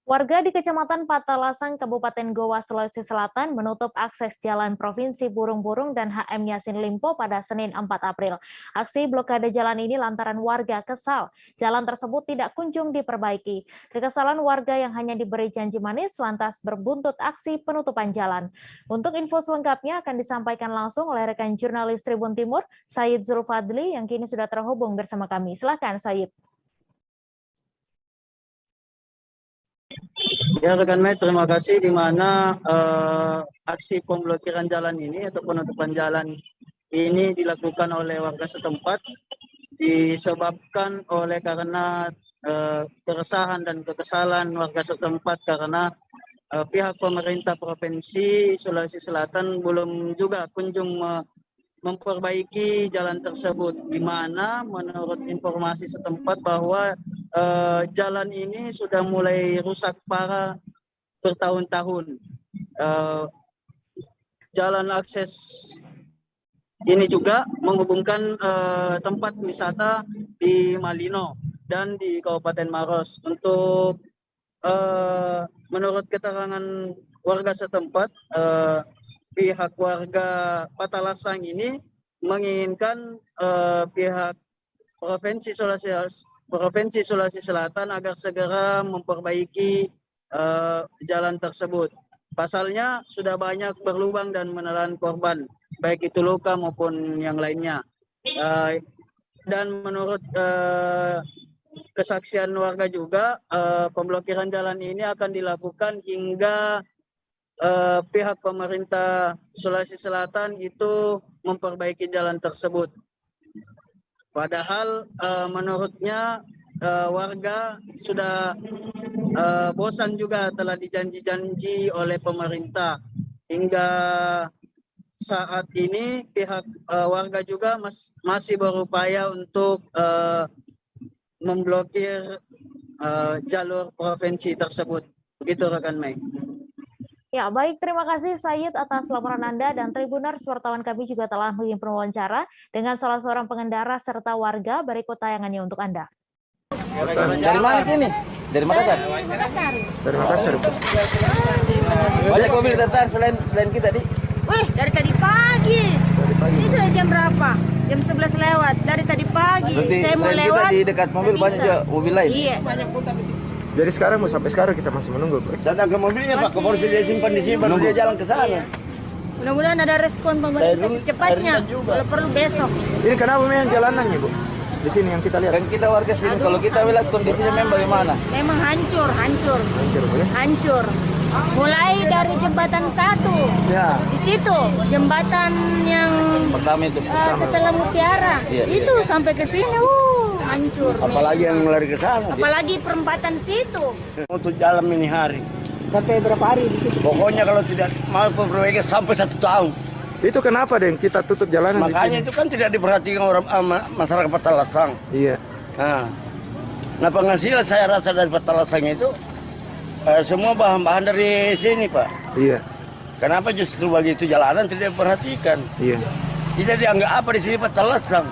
Warga di Kecamatan Patalasang, Kabupaten Goa, Sulawesi Selatan menutup akses Jalan Provinsi Burung-Burung dan HM Yasin Limpo pada Senin 4 April. Aksi blokade jalan ini lantaran warga kesal. Jalan tersebut tidak kunjung diperbaiki. Kekesalan warga yang hanya diberi janji manis lantas berbuntut aksi penutupan jalan. Untuk info selengkapnya akan disampaikan langsung oleh rekan jurnalis Tribun Timur, Said Zulfadli, yang kini sudah terhubung bersama kami. Silakan, Said. Ya rekan Mei, terima kasih. Di mana aksi pemblokiran jalan ini atau penutupan jalan ini dilakukan oleh warga setempat disebabkan oleh karena keresahan dan kekesalan warga setempat karena pihak pemerintah Provinsi Sulawesi Selatan belum juga kunjung memperbaiki jalan tersebut, di mana menurut informasi setempat bahwa jalan ini sudah mulai rusak parah bertahun-tahun. Jalan akses ini juga menghubungkan tempat wisata di Malino dan di Kabupaten Maros. Untuk menurut keterangan warga setempat, pihak warga Patalasang ini menginginkan pihak Provinsi Sulawesi Selatan agar segera memperbaiki jalan tersebut. Pasalnya sudah banyak berlubang dan menelan korban, baik itu luka maupun yang lainnya. Dan menurut kesaksian warga juga, pemblokiran jalan ini akan dilakukan hingga pihak pemerintah Sulawesi Selatan itu memperbaiki jalan tersebut. Padahal menurutnya warga sudah bosan juga telah dijanji-janji oleh pemerintah. Hingga saat ini pihak warga juga masih berupaya untuk memblokir jalur provinsi tersebut. Begitu rekan Mei. Ya, baik. Terima kasih Sayid atas laporan Anda, dan Tribuners, wartawan kami juga telah mengirim wawancara dengan salah seorang pengendara serta warga. Berikut tayangannya untuk Anda. Dari mana ini? Dari Makassar? Dari Makassar. Dari Makassar. Banyak mobil datang selain kita, Di. Wih, dari tadi pagi. Ini sudah jam berapa? Jam 11 lewat. Dari tadi pagi. Berarti Saya mau selain lewat. kita di dekat mobil banyak juga mobil lain. Iya. Jadi sekarang sampai sekarang kita masih menunggu, Pak. Datang ke mobilnya, Pak. Ke polisi dia simpan di sini, baru dia jalan ke sana. Mudah-mudahan ada respon pemerintah secepatnya. Kalau perlu besok. Ini kenapa memang jalanannya, Bu? Di sini yang kita lihat. Dan kita warga sini, kalau kita lihat kondisinya memang bagaimana? Memang hancur. Hancur, Bu, ya? Hancur. Mulai dari jembatan 1. Ya. Di situ jembatan yang Pertama itu. setelah Mutiara. Iya, Itu sampai ke sini hancur. Apalagi yang lari ke sana. Apalagi perempatan situ. Untuk jalan ini hari. Sampai berapa hari di situ? Pokoknya kalau tidak mau perbaiki sampai 1 tahun. Itu kenapa, Den? Kita tutup jalanan di Makanya sini. itu kan tidak diperhatikan orang masyarakat Petalasang. Iya. Nah, penghasilan saya rasa dari Petalasang itu semua bahan-bahan dari sini, Pak. Iya. Kenapa justru begitu jalanan tidak diperhatikan? Iya. Kita dianggap apa di sini Petalasang?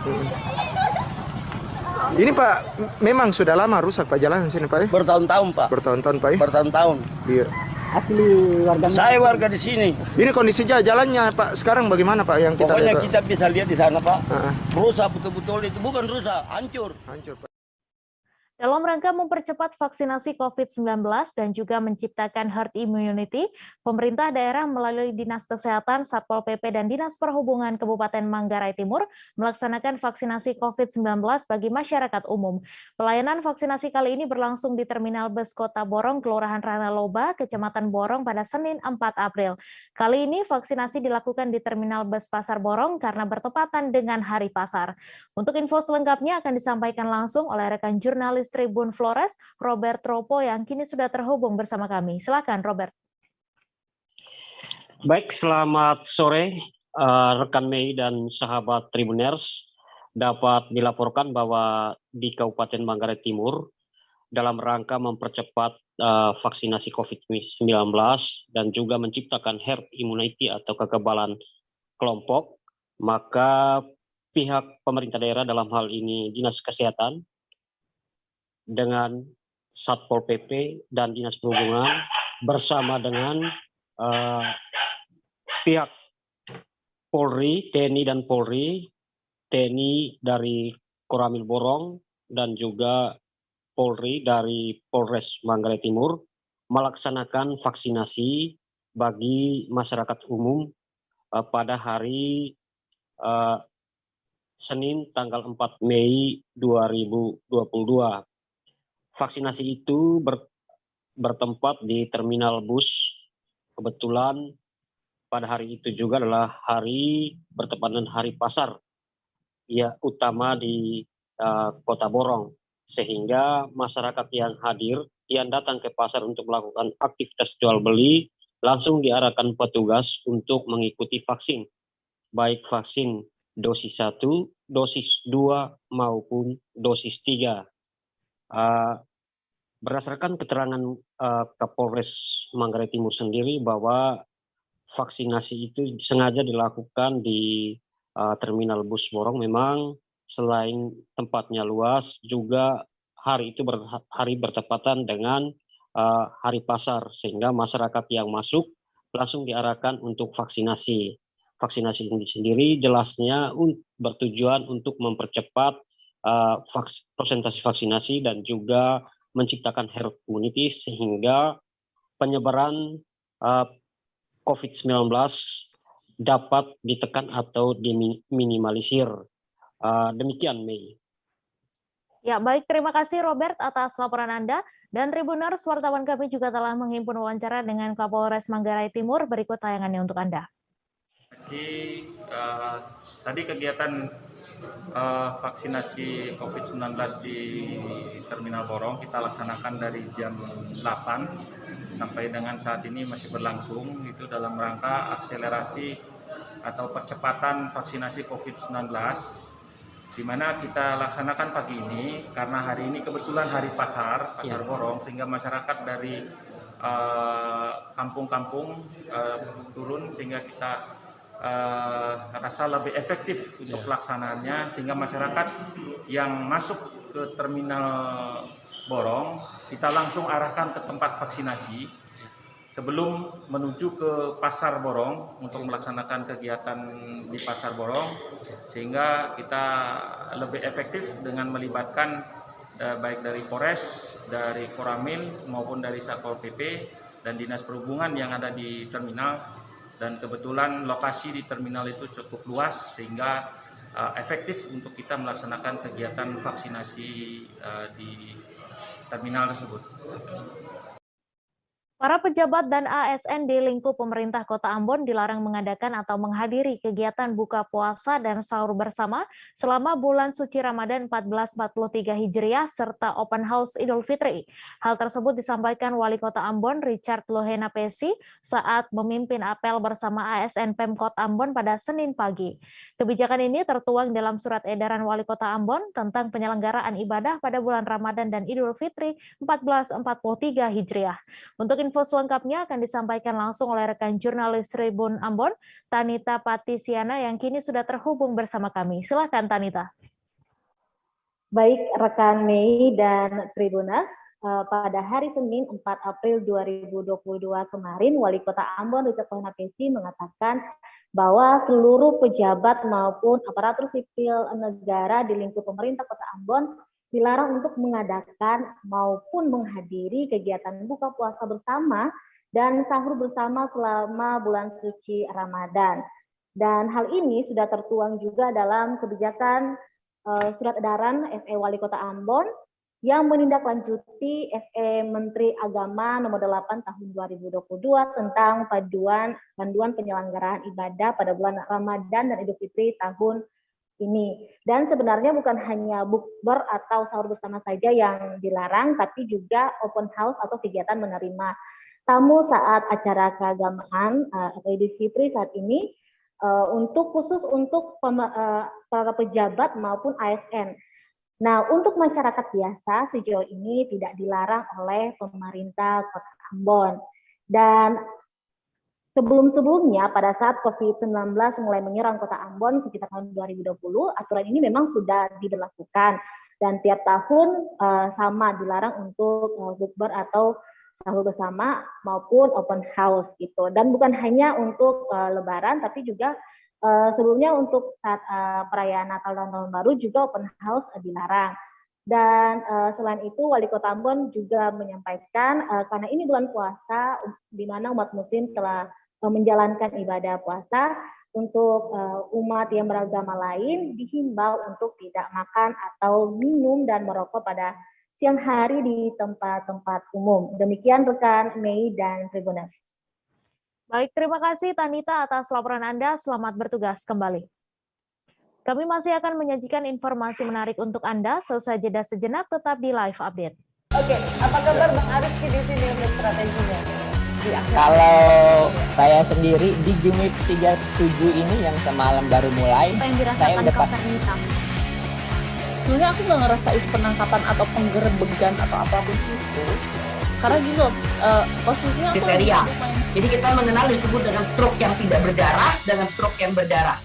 Ini Pak, memang sudah lama rusak Pak jalanan sini Pak? Bertahun-tahun Pak. Bertahun-tahun Pak? Bertahun-tahun. Iya. Asli warga. Saya warga di sini. Ini kondisinya jalannya Pak sekarang bagaimana Pak yang kita Pokoknya lihat? kita bisa lihat di sana Pak. Rusak betul-betul itu, bukan rusak, hancur. Hancur Pak. Dalam rangka mempercepat vaksinasi COVID-19 dan juga menciptakan herd immunity, pemerintah daerah melalui Dinas Kesehatan, Satpol PP, dan Dinas Perhubungan Kabupaten Manggarai Timur melaksanakan vaksinasi COVID-19 bagi masyarakat umum. Pelayanan vaksinasi kali ini berlangsung di Terminal Bus Kota Borong, Kelurahan Ranaloba, Kecamatan Borong pada Senin 4 April. Kali ini vaksinasi dilakukan di Terminal Bus Pasar Borong karena bertepatan dengan Hari Pasar. Untuk info selengkapnya akan disampaikan langsung oleh rekan jurnalis Tribun Flores, Robert Tropo, yang kini sudah terhubung bersama kami. Silakan, Robert. Baik, selamat sore rekan Mei dan sahabat Tribuners. Dapat dilaporkan bahwa di Kabupaten Manggarai Timur dalam rangka mempercepat vaksinasi COVID-19 dan juga menciptakan herd immunity atau kekebalan kelompok, maka pihak pemerintah daerah dalam hal ini Dinas Kesehatan dengan Satpol PP dan Dinas Perhubungan bersama dengan pihak Polri, TNI dan Polri, TNI dari Koramil Borong dan juga Polri dari Polres Manggarai Timur melaksanakan vaksinasi bagi masyarakat umum pada hari Senin tanggal 4 Mei 2022. Vaksinasi itu bertempat di terminal bus. Kebetulan pada hari itu juga adalah hari bertepatan dengan Hari Pasar, ya utama di Kota Borong, sehingga masyarakat yang hadir, yang datang ke pasar untuk melakukan aktivitas jual beli, langsung diarahkan petugas untuk mengikuti vaksin, baik vaksin dosis 1, dosis 2 maupun dosis 3. Berdasarkan keterangan Kapolres Manggarai Timur sendiri bahwa vaksinasi itu sengaja dilakukan di terminal bus Borong. Memang selain tempatnya luas, juga hari itu hari bertepatan dengan Hari Pasar, sehingga masyarakat yang masuk langsung diarahkan untuk vaksinasi. Vaksinasi ini sendiri jelasnya bertujuan untuk mempercepat presentasi vaksinasi dan juga menciptakan herd immunity sehingga penyebaran COVID-19 dapat ditekan atau diminimalisir. Demikian, Mei. Ya, baik. Terima kasih Robert atas laporan Anda. Dan Tribuners, wartawan kami juga telah menghimpun wawancara dengan Kapolres Manggarai Timur. Berikut tayangannya untuk Anda. Tadi kegiatan vaksinasi COVID-19 di Terminal Borong kita laksanakan dari jam 8 sampai dengan saat ini masih berlangsung, itu dalam rangka akselerasi atau percepatan vaksinasi COVID-19, di mana kita laksanakan pagi ini karena hari ini kebetulan hari pasar Borong, sehingga masyarakat dari kampung-kampung turun, sehingga kita rasa lebih efektif untuk pelaksanaannya, sehingga masyarakat yang masuk ke Terminal Borong kita langsung arahkan ke tempat vaksinasi sebelum menuju ke Pasar Borong untuk melaksanakan kegiatan di Pasar Borong, sehingga kita lebih efektif dengan melibatkan baik dari Polres, dari Koramil maupun dari Satpol PP dan Dinas Perhubungan yang ada di terminal. Dan kebetulan lokasi di terminal itu cukup luas sehingga efektif untuk kita melaksanakan kegiatan vaksinasi di terminal tersebut. Para pejabat dan ASN di lingkup pemerintah Kota Ambon dilarang mengadakan atau menghadiri kegiatan buka puasa dan sahur bersama selama bulan suci Ramadan 1443 Hijriah serta open house Idul Fitri. Hal tersebut disampaikan Wali Kota Ambon Richard Lohena Pesi saat memimpin apel bersama ASN Pemkot Ambon pada Senin pagi. Kebijakan ini tertuang dalam surat edaran Wali Kota Ambon tentang penyelenggaraan ibadah pada bulan Ramadan dan Idul Fitri 1443 Hijriah. Untuk info selengkapnya akan disampaikan langsung oleh rekan jurnalis Tribun Ambon, Tanita Patisiana, yang kini sudah terhubung bersama kami. Silakan Tanita. Baik rekan Mei dan Tribuners, pada hari Senin 4 April 2022 kemarin, Wali Kota Ambon Richard Lohena Pesi mengatakan bahwa seluruh pejabat maupun aparatur sipil negara di lingkup pemerintah Kota Ambon dilarang untuk mengadakan maupun menghadiri kegiatan buka puasa bersama dan sahur bersama selama bulan suci Ramadan. Dan hal ini sudah tertuang juga dalam kebijakan surat edaran SE Wali Kota Ambon yang menindaklanjuti SE Menteri Agama nomor 8 tahun 2022 tentang panduan penyelenggaraan ibadah pada bulan Ramadan dan Idul Fitri tahun ini. Dan sebenarnya bukan hanya bukber atau sahur bersama saja yang dilarang, tapi juga open house atau kegiatan menerima tamu saat acara keagamaan atau Idul Fitri saat ini khusus untuk para pejabat maupun ASN. Nah, untuk masyarakat biasa sejauh ini tidak dilarang oleh pemerintah Kota Ambon. Dan sebelum-sebelumnya pada saat COVID-19 mulai menyerang Kota Ambon sekitar tahun 2020, aturan ini memang sudah diberlakukan dan tiap tahun sama dilarang untuk bukber atau sahur bersama maupun open house gitu. Dan bukan hanya untuk Lebaran tapi juga sebelumnya untuk saat perayaan Natal dan Tahun Baru juga open house dilarang. Dan selain itu Wali Kota Ambon juga menyampaikan karena ini bulan puasa di mana umat muslim telah menjalankan ibadah puasa, untuk umat yang beragama lain dihimbau untuk tidak makan atau minum dan merokok pada siang hari di tempat-tempat umum. Demikian rekan Mei dan Tribuners. Baik, terima kasih Tanita atas laporan Anda. Selamat bertugas kembali. Kami masih akan menyajikan informasi menarik untuk Anda. Seusai jeda sejenak, tetap di Live Update. Oke, apa kabar Bang Arifki di sini untuk strateginya? Kalau saya sendiri di Game Week 37 ini yang semalam baru mulai, saya udah sebenarnya aku nggak ngerasa itu penangkapan atau penggerebegan atau apapun itu, karena gitu posisinya kriteria. Jadi kita mengenal disebut dengan stroke yang tidak berdarah dengan stroke yang berdarah.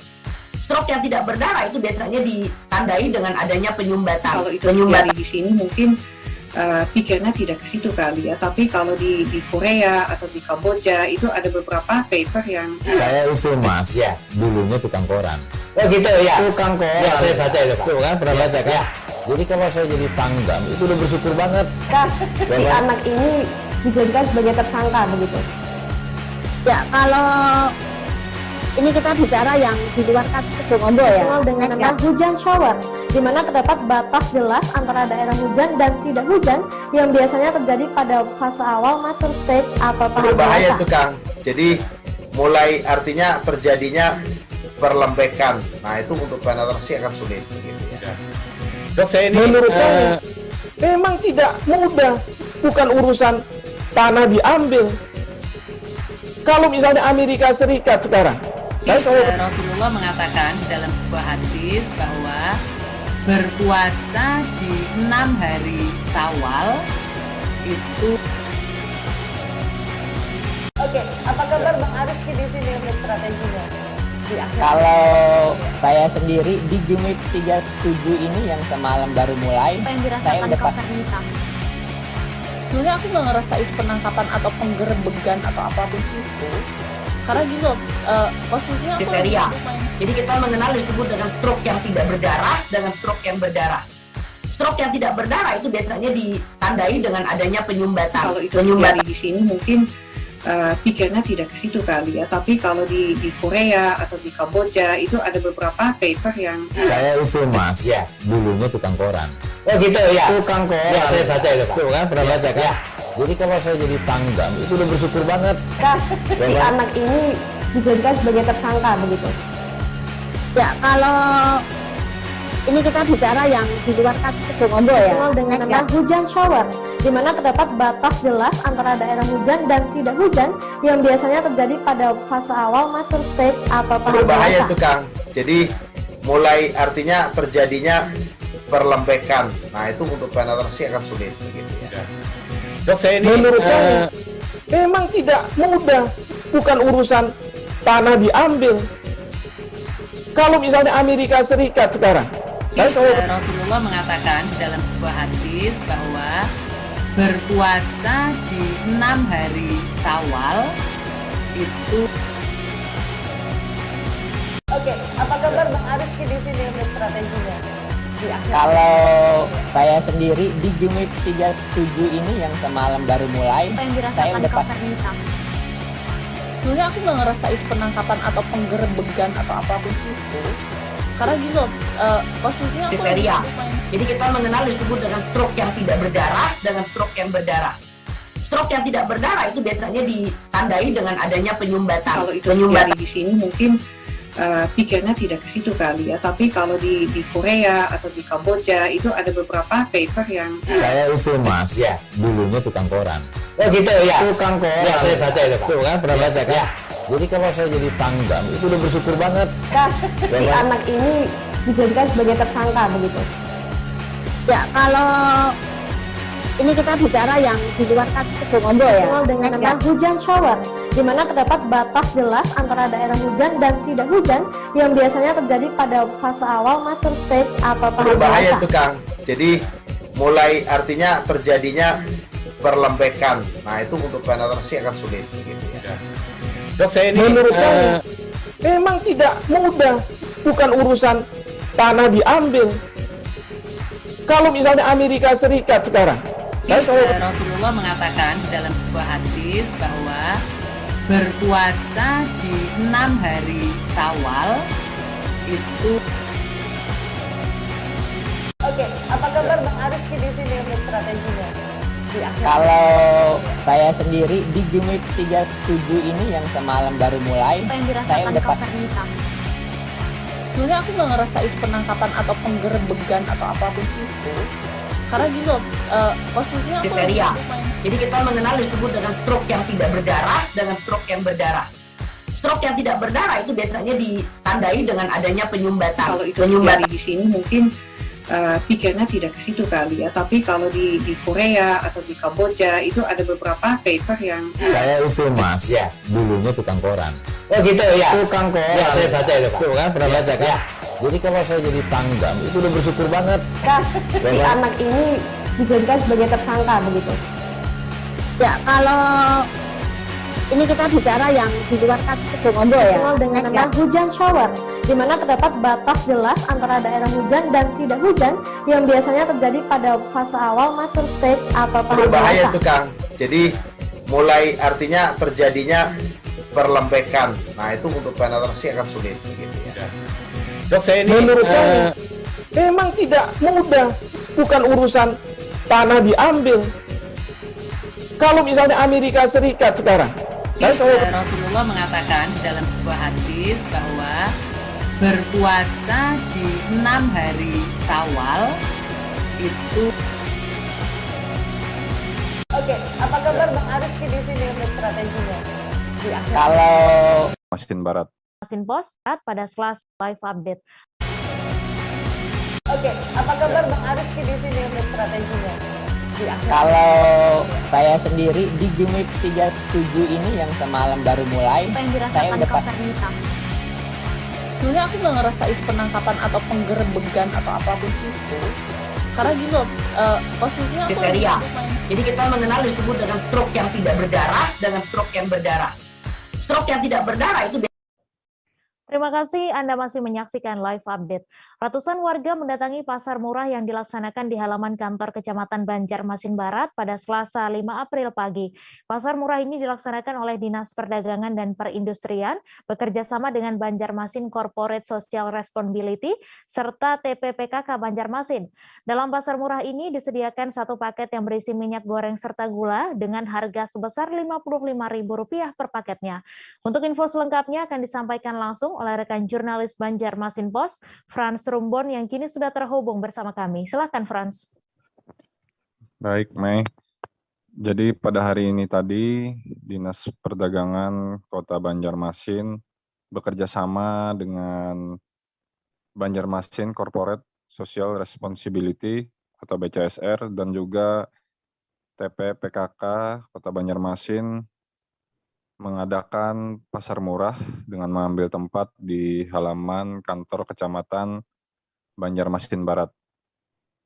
Stroke yang tidak berdarah itu biasanya ditandai dengan adanya penyumbatan. Kalau itu terjadi di sini mungkin pikirnya tidak ke situ kali ya, tapi kalau di Korea atau di Kamboja itu ada beberapa paper yang saya itu mas, ya. Dulunya tukang koran. Oh gitu ya. Tukang koran. Ya, saya baca itu Pak. Tuh kan pernah baca kan? Ya. Jadi kalau saya jadi pangdam itu udah bersyukur banget. Si anak ini dijadikan sebagai tersangka begitu. Ya, kalau ini kita bicara yang di luar kasus Sebongombo ya. Dengan nama hujan shower, di mana terdapat batas jelas antara daerah hujan dan tidak hujan yang biasanya terjadi pada fase awal mature stage atau tahap berbahaya dewasa. itu Kang. Jadi mulai artinya terjadinya perlembekan. Nah itu untuk penetrasi akan sulit. Gitu ya. Dok, saya ini menurut saya memang tidak mudah, bukan urusan tanah diambil. Kalau misalnya Amerika Serikat sekarang, Rasulullah mengatakan dalam sebuah hadis bahwa berpuasa di 6 hari Syawal itu. Oke, apa kabar Bang Arif di sini untuk strateginya? Kalau saya sendiri di Jumit 37 ini yang semalam baru mulai, saya udah sebenarnya aku nggak ngerasa itu penangkapan atau penggerebegan atau apapun itu, karena gini loh, posisinya aku kriteria. Jadi kita mengenal disebut dengan stroke yang tidak berdarah dengan stroke yang berdarah. Stroke yang tidak berdarah itu biasanya ditandai dengan adanya penyumbatan. Kalau itu terjadi di sini mungkin pikirnya tidak ke situ kali ya, tapi kalau di Korea atau di Kamboja itu ada beberapa paper yang saya itu Mas, ya, dulunya tukang koran. Oh gitu ya. Tukang koran. Ya, saya baca itu Pak. Tuh kan, pernah baca kan? Ya. Jadi kalau saya jadi Pangdam itu udah bersyukur banget. Si anak ini dijadikan sebagai tersangka begitu. Ya, kalau ini kita bicara yang di luar kasus Sebongombo ya. Dengan nama hujan shower, di mana terdapat batas jelas antara daerah hujan dan tidak hujan yang biasanya terjadi pada fase awal mature stage atau tahap berbahaya dewasa. itu Kang. Jadi mulai artinya terjadinya perlembekan. Nah itu untuk penetrasi akan sulit. Gitu ya. Dok, saya ini menurut saya memang tidak mudah, bukan urusan tanah diambil. Kalau misalnya Amerika Serikat sekarang, Rasulullah mengatakan dalam sebuah hadis bahwa berpuasa di 6 hari Syawal itu. Oke, apa kabar Bang Arif di sini untuk strateginya? Kalau saya sendiri di Jumit 37 ini yang semalam baru mulai, saya udah sebenarnya aku nggak ngerasa itu penangkapan atau penggerebegan atau apapun itu, karena gini loh, posisinya aku kriteria. Jadi kita mengenal disebut dengan stroke yang tidak berdarah dengan stroke yang berdarah. Stroke yang tidak berdarah itu biasanya ditandai dengan adanya penyumbatan. Kalau itu terjadi di sini mungkin pikirnya tidak ke situ kali ya, tapi kalau di Korea atau di Kamboja itu ada beberapa paper yang saya itu Mas, ya, dulunya tukang koran. Oh gitu ya. Tukang koran. Ya, saya baca itu Pak. Tuh kan, pernah baca kan? Ya. Jadi kalau saya jadi Pangdam itu udah bersyukur banget. Si anak ini dijadikan sebagai tersangka begitu. Ya, kalau ini kita bicara yang di luar kasus Sebongombo ya. Dengan nama hujan shower, di mana terdapat batas jelas antara daerah hujan dan tidak hujan yang biasanya terjadi pada fase awal mature stage atau tahap berbahaya dewasa. itu Kang. Jadi mulai artinya terjadinya perlembekan. Nah itu untuk penetrasi akan sulit. Gitu ya. Dok, saya ini menurut saya memang tidak mudah, bukan urusan tanah diambil. Kalau misalnya Amerika Serikat sekarang, Rasulullah mengatakan dalam sebuah hadis bahwa berpuasa di 6 hari Syawal itu. Oke, apa kabar Bang Arif di sini untuk strateginya? Kalau saya sendiri di Jumit 37 ini yang semalam baru mulai, saya udah sebenarnya aku nggak ngerasa itu penangkapan atau penggerebegan atau apapun itu, karena gini loh, posisinya aku kriteria. Jadi kita mengenal disebut dengan stroke yang tidak berdarah dengan stroke yang berdarah. Stroke yang tidak berdarah itu biasanya ditandai dengan adanya penyumbatan. Kalau itu terjadi di sini mungkin pikirnya tidak ke situ kali ya, tapi kalau di Korea atau di Kamboja itu ada beberapa paper yang saya itu Mas, ya, dulunya tukang koran. Oh gitu ya. Tukang koran. Ya, saya baca itu Pak. Tuh kan, pernah baca kan? Ya. Jadi kalau saya jadi Pangdam itu udah bersyukur banget. Si anak ini dijadikan sebagai tersangka begitu. Ya, kalau ini kita bicara yang di luar kasus Sebongombo ya. Dengan nama hujan shower, di mana terdapat batas jelas antara daerah hujan dan tidak hujan yang biasanya terjadi pada fase awal mature stage atau tahap berbahaya dewasa. itu Kang. Jadi mulai artinya terjadinya berlembekan. Nah, itu untuk penetrasi akan sulit gitu ya. Dok, saya ini menurut saya memang tidak mudah, bukan urusan tanah diambil. Kalau misalnya Amerika Serikat sekarang, Rasulullah mengatakan dalam sebuah hadis bahwa berpuasa di 6 hari Syawal itu. Oke, apa kabar Bang Arifki di sini untuk strateginya? Kalau Masin Barat. Masin Pos pada Selasa live update. Oke, apa kabar Bang Arifki di sini untuk strateginya? Kalau saya sendiri di Jumip 37 ini yang semalam baru mulai, saya udah sebenarnya aku nggak ngerasa itu penangkapan atau penggerebegan atau apapun itu, karena gini loh, posisinya aku kriteria. Jadi kita mengenal disebut dengan stroke yang tidak berdarah dengan stroke yang berdarah. Stroke yang tidak berdarah itu. Terima kasih Anda masih menyaksikan live update. Ratusan warga mendatangi pasar murah yang dilaksanakan di halaman kantor Kecamatan Banjarmasin Barat pada Selasa 5 April pagi. Pasar murah ini dilaksanakan oleh Dinas Perdagangan dan Perindustrian bekerja sama dengan Banjarmasin Corporate Social Responsibility serta TPPKK Banjarmasin. Dalam pasar murah ini disediakan satu paket yang berisi minyak goreng serta gula dengan harga sebesar Rp55.000 per paketnya. Untuk info selengkapnya akan disampaikan langsung oleh rekan jurnalis Banjarmasin Pos, Frans Rumbon yang kini sudah terhubung bersama kami. Silakan Frans. Baik, Mei. Jadi pada hari ini tadi Dinas Perdagangan Kota Banjarmasin bekerja sama dengan Banjarmasin Corporate Social Responsibility atau BCSR dan juga TPPKK Kota Banjarmasin mengadakan pasar murah dengan mengambil tempat di halaman kantor Kecamatan Banjarmasin Barat.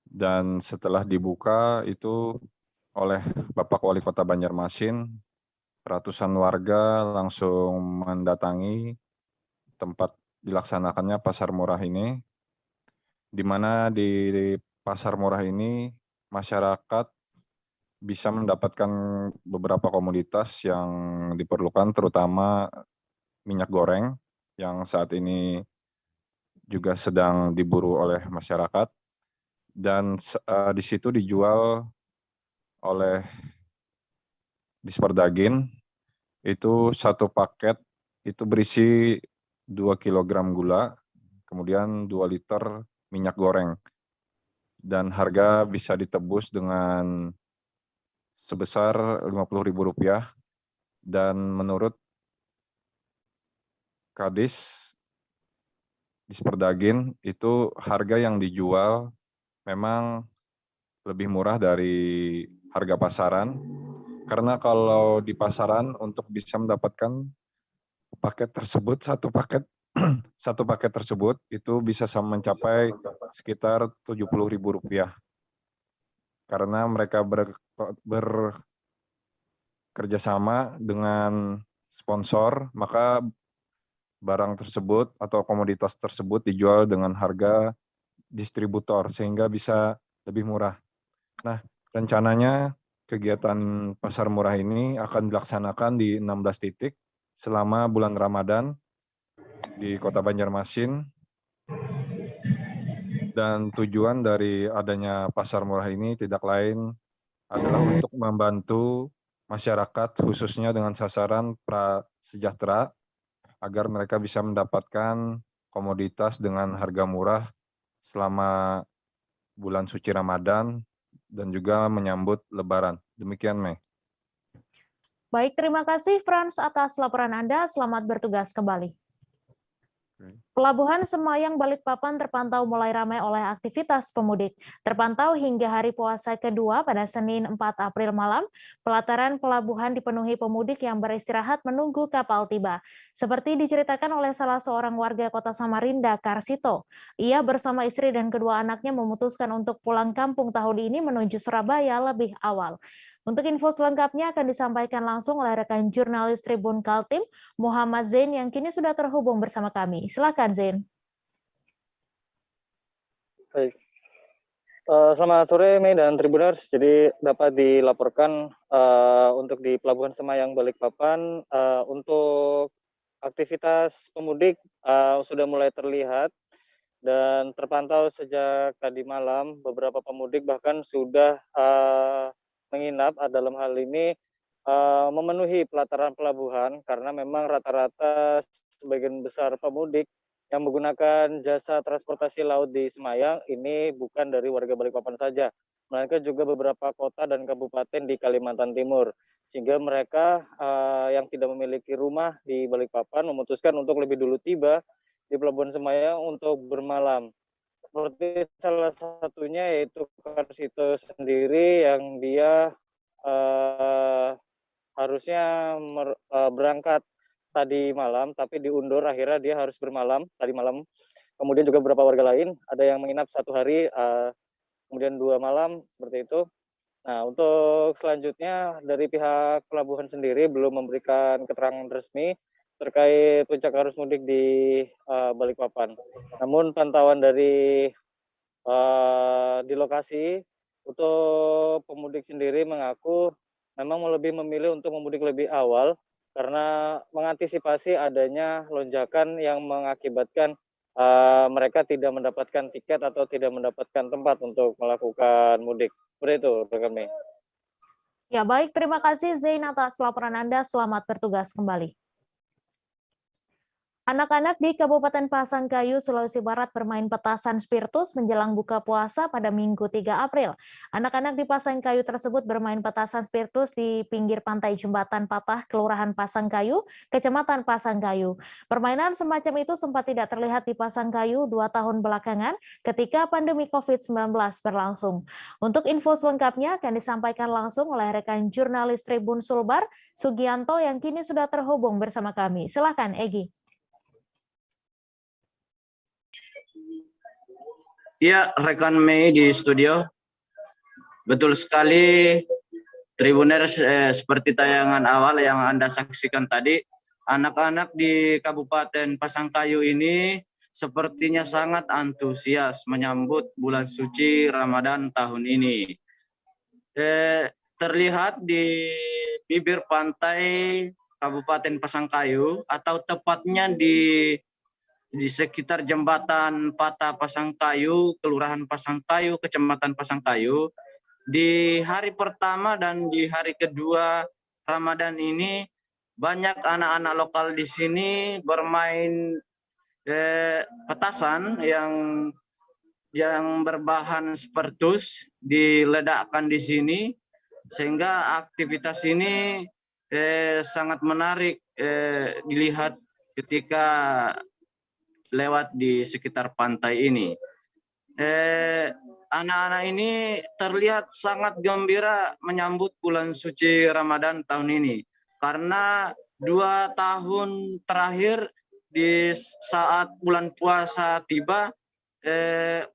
Dan setelah dibuka itu oleh Bapak Wali Kota Banjarmasin, ratusan warga langsung mendatangi tempat dilaksanakannya pasar murah ini, di mana di pasar murah ini masyarakat bisa mendapatkan beberapa komoditas yang diperlukan, terutama minyak goreng yang saat ini juga sedang diburu oleh masyarakat, dan di situ dijual oleh Disperdagin itu satu paket itu berisi 2 kg gula, kemudian 2 liter minyak goreng, dan harga bisa ditebus dengan sebesar Rp50.000, dan menurut Kadis Disperdagin itu harga yang dijual memang lebih murah dari harga pasaran, karena kalau di pasaran untuk bisa mendapatkan paket tersebut, satu paket tersebut itu bisa mencapai sekitar Rp70.000. Karena mereka bekerjasama dengan sponsor, maka barang tersebut atau komoditas tersebut dijual dengan harga distributor sehingga bisa lebih murah. Nah, rencananya kegiatan pasar murah ini akan dilaksanakan di 16 titik selama bulan Ramadan di Kota Banjarmasin. Dan tujuan dari adanya pasar murah ini tidak lain adalah untuk membantu masyarakat khususnya dengan sasaran prasejahtera agar mereka bisa mendapatkan komoditas dengan harga murah selama bulan suci Ramadan dan juga menyambut Lebaran. Demikian, Mei. Baik, terima kasih Frans atas laporan Anda. Selamat bertugas kembali. Pelabuhan Semayang Balikpapan terpantau mulai ramai oleh aktivitas pemudik. Terpantau hingga hari puasa kedua pada Senin 4 April malam, pelataran pelabuhan dipenuhi pemudik yang beristirahat menunggu kapal tiba. Seperti diceritakan oleh salah seorang warga Kota Samarinda, Karsito. Ia bersama istri dan kedua anaknya memutuskan untuk pulang kampung tahun ini menuju Surabaya lebih awal. Untuk info selengkapnya akan disampaikan langsung oleh rekan jurnalis Tribun Kaltim, Muhammad Zain yang kini sudah terhubung bersama kami. Silakan Zain. Baik. Selamat sore Mei dan Tribuners. Jadi dapat dilaporkan untuk di Pelabuhan Semayang Balikpapan untuk aktivitas pemudik sudah mulai terlihat dan terpantau sejak tadi malam. Beberapa pemudik bahkan sudah menginap dalam hal ini memenuhi pelataran pelabuhan karena memang rata-rata sebagian besar pemudik yang menggunakan jasa transportasi laut di Semayang ini bukan dari warga Balikpapan saja, melainkan juga beberapa kota dan kabupaten di Kalimantan Timur. Sehingga mereka yang tidak memiliki rumah di Balikpapan memutuskan untuk lebih dulu tiba di Pelabuhan Semayang untuk bermalam. Seperti salah satunya yaitu Karsito sendiri yang dia harusnya berangkat tadi malam, tapi diundur, akhirnya dia harus bermalam tadi malam. Kemudian juga beberapa warga lain, ada yang menginap 1 hari, kemudian 2 malam, seperti itu. Nah, untuk selanjutnya dari pihak pelabuhan sendiri belum memberikan keterangan resmi terkait puncak arus mudik di Balikpapan. Namun pantauan dari di lokasi untuk pemudik sendiri mengaku memang lebih memilih untuk memudik lebih awal karena mengantisipasi adanya lonjakan yang mengakibatkan mereka tidak mendapatkan tiket atau tidak mendapatkan tempat untuk melakukan mudik. Seperti itu, rekan Mei. Ya, baik. Terima kasih Zain atas laporan Anda. Selamat bertugas kembali. Anak-anak di Kabupaten Pasangkayu, Sulawesi Barat bermain petasan spiritus menjelang buka puasa pada Minggu 3 April. Anak-anak di Pasangkayu tersebut bermain petasan spiritus di pinggir pantai Jembatan Patah, Kelurahan Pasangkayu, Kecamatan Pasangkayu. Permainan semacam itu sempat tidak terlihat di Pasangkayu 2 tahun belakangan ketika pandemi COVID-19 berlangsung. Untuk info selengkapnya akan disampaikan langsung oleh rekan jurnalis Tribun Sulbar, Sugianto, yang kini sudah terhubung bersama kami. Silakan, Egy. Ya, rekan Mei di studio. Betul sekali, Tribuners, seperti tayangan awal yang Anda saksikan tadi, anak-anak di Kabupaten Pasangkayu ini sepertinya sangat antusias menyambut bulan suci Ramadan tahun ini. Terlihat di bibir pantai Kabupaten Pasangkayu, atau tepatnya di sekitar Jembatan Patah Pasangkayu, Kelurahan Pasangkayu, Kecamatan Pasangkayu, di hari pertama dan di hari kedua Ramadan ini banyak anak-anak lokal di sini bermain petasan yang berbahan spiritus diledakkan di sini, sehingga aktivitas ini sangat menarik dilihat ketika lewat di sekitar pantai ini. Anak-anak ini terlihat sangat gembira menyambut bulan suci Ramadan tahun ini. Karena 2 tahun terakhir di saat bulan puasa tiba,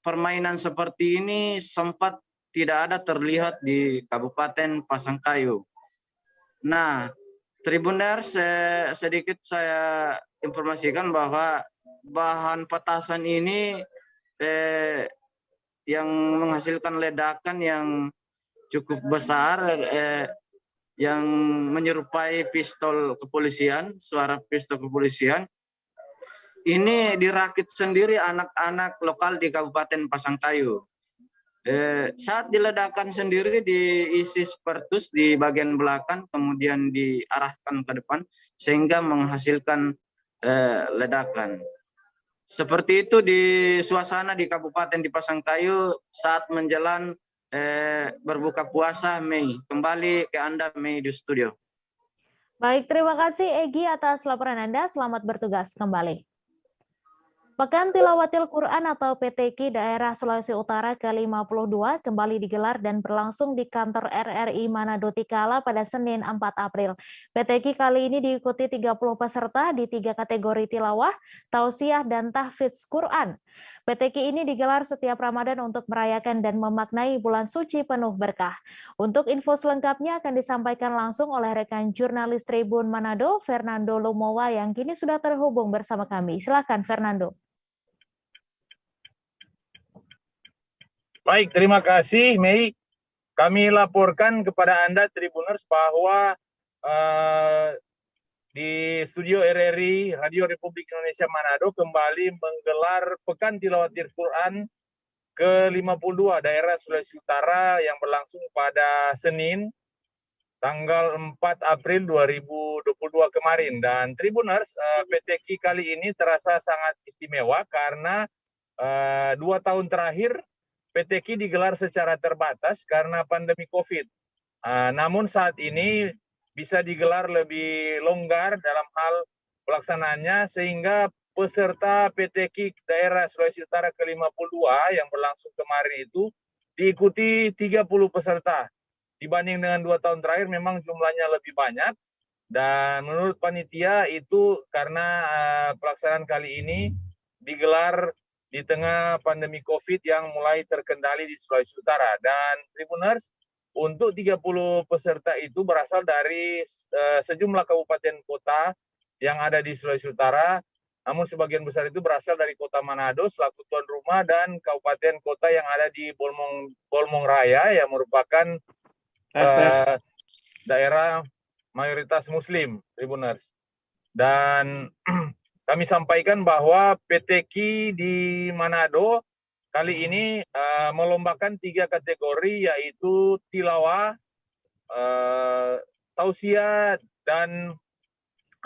permainan seperti ini sempat tidak ada terlihat di Kabupaten Pasangkayu. Nah, Tribuners, sedikit saya informasikan bahwa bahan petasan ini yang menghasilkan ledakan yang cukup besar, yang menyerupai pistol kepolisian, suara pistol kepolisian. Ini dirakit sendiri anak-anak lokal di Kabupaten Pasangkayu. Saat diledakkan sendiri diisi spiritus di bagian belakang, kemudian diarahkan ke depan sehingga menghasilkan ledakan. Seperti itu di suasana di Kabupaten di Pasangkayu saat menjelang berbuka puasa Mei. Kembali ke Anda Mei di studio. Baik, terima kasih Egy atas laporan Anda. Selamat bertugas kembali. Pekan Tilawatil Quran atau PTQ Daerah Sulawesi Utara ke-52 kembali digelar dan berlangsung di kantor RRI Manado Tikala pada Senin 4 April. PTQ kali ini diikuti 30 peserta di 3 kategori tilawah, tausiah, dan tahfidz Quran. PTQ ini digelar setiap Ramadan untuk merayakan dan memaknai bulan suci penuh berkah. Untuk info selengkapnya akan disampaikan langsung oleh rekan jurnalis Tribun Manado, Fernando Lumowa, yang kini sudah terhubung bersama kami. Silakan, Fernando. Baik, terima kasih Mei. Kami laporkan kepada Anda Tribuners bahwa di studio RRI Radio Republik Indonesia Manado kembali menggelar Pekan Tilawatil Quran ke-52 daerah Sulawesi Utara yang berlangsung pada Senin tanggal 4 April 2022 kemarin. Dan Tribuners, PTQ kali ini terasa sangat istimewa karena 2 tahun terakhir PTQ digelar secara terbatas karena pandemi COVID. Namun saat ini bisa digelar lebih longgar dalam hal pelaksanaannya sehingga peserta PTQ daerah Sulawesi Utara ke-52 yang berlangsung kemarin itu diikuti 30 peserta. Dibanding dengan 2 tahun terakhir memang jumlahnya lebih banyak. Dan menurut panitia itu karena pelaksanaan kali ini digelar di tengah pandemi COVID yang mulai terkendali di Sulawesi Utara. Dan Tribuners, untuk 30 peserta itu berasal dari sejumlah kabupaten kota yang ada di Sulawesi Utara, namun sebagian besar itu berasal dari Kota Manado selaku tuan rumah dan kabupaten kota yang ada di Bolmong Raya yang merupakan daerah mayoritas Muslim, Tribuners. Dan kami sampaikan bahwa PTQ di Manado kali ini melombakan 3 kategori yaitu tilawah, tausiah, dan